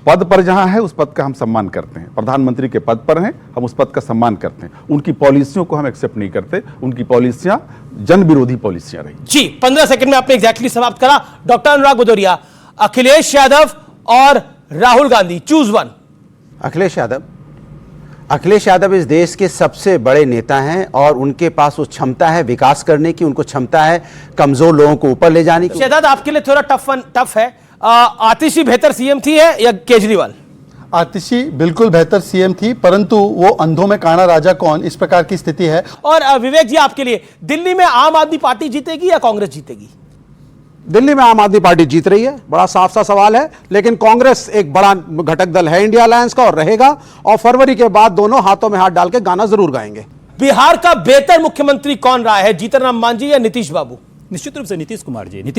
पद पर जहां है उस पद का हम सम्मान करते हैं, प्रधानमंत्री के पद पर हैं, हम उस पद का सम्मान करते हैं। उनकी पॉलिसियों को हम एक्सेप्ट नहीं करते, उनकी पॉलिसियां जन विरोधी पॉलिसियां रही। जी, 15 सेकंड में आपने एग्जैक्टली समाप्त करा। डॉक्टर अनुराग भदौरिया, अखिलेश यादव और राहुल गांधी, चूज वन। अखिलेश यादव इस देश के सबसे बड़े नेता हैं और उनके पास वो क्षमता है विकास करने की, उनको क्षमता है कमजोर लोगों को ऊपर ले जाने की। शहजाद, आपके लिए थोड़ा टफ है। आतिशी बेहतर सीएम थी है या केजरीवाल? आतिशी बिल्कुल बेहतर सीएम थी, परंतु वो अंधों में काना राजा कौन, इस प्रकार की स्थिति है। और विवेक जी, आपके लिए दिल्ली में आम आदमी पार्टी जीतेगी या कांग्रेस जीतेगी? दिल्ली में आम आदमी पार्टी जीत रही है, बड़ा साफ सा सवाल है, लेकिन कांग्रेस एक बड़ा घटक दल है इंडिया अलायंस का और रहेगा, और फरवरी के बाद दोनों हाथों में हाथ डाल के गाना जरूर गाएंगे। बिहार का बेहतर मुख्यमंत्री कौन रहा है, जीतन राम मांझी या नीतीश बाबू? निश्चित रूप से नीतीश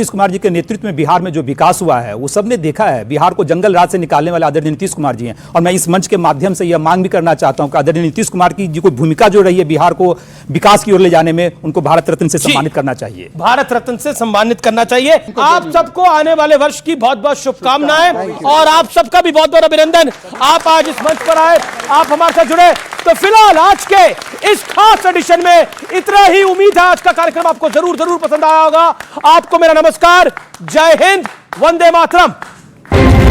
कुमार जी के नेतृत्व में बिहार में जो विकास हुआ है वो सबने देखा है। बिहार को जंगल राज से निकालने वाले आदरणीय नीतीश कुमार जी हैं, और मैं इस मंच के माध्यम से यह मांग भी करना चाहता हूं कि आदरणीय नीतीश कुमार की जो भूमिका जो रही है बिहार को विकास की ओर ले जाने में, उनको भारत रत्न से सम्मानित करना चाहिए। भारत रत्न से सम्मानित करना चाहिए। आप सबको आने वाले वर्ष की बहुत बहुत शुभकामनाएं और आप सबका भी बहुत बहुत अभिनंदन। आप आज इस मंच पर आए, आप हमारे साथ जुड़े। तो फिलहाल आज के इस खास एडिशन में इतना ही। उम्मीद है आज का कार्यक्रम आपको जरूर पसंद आया होगा। आपको मेरा नमस्कार, जय हिंद, वंदे मातरम।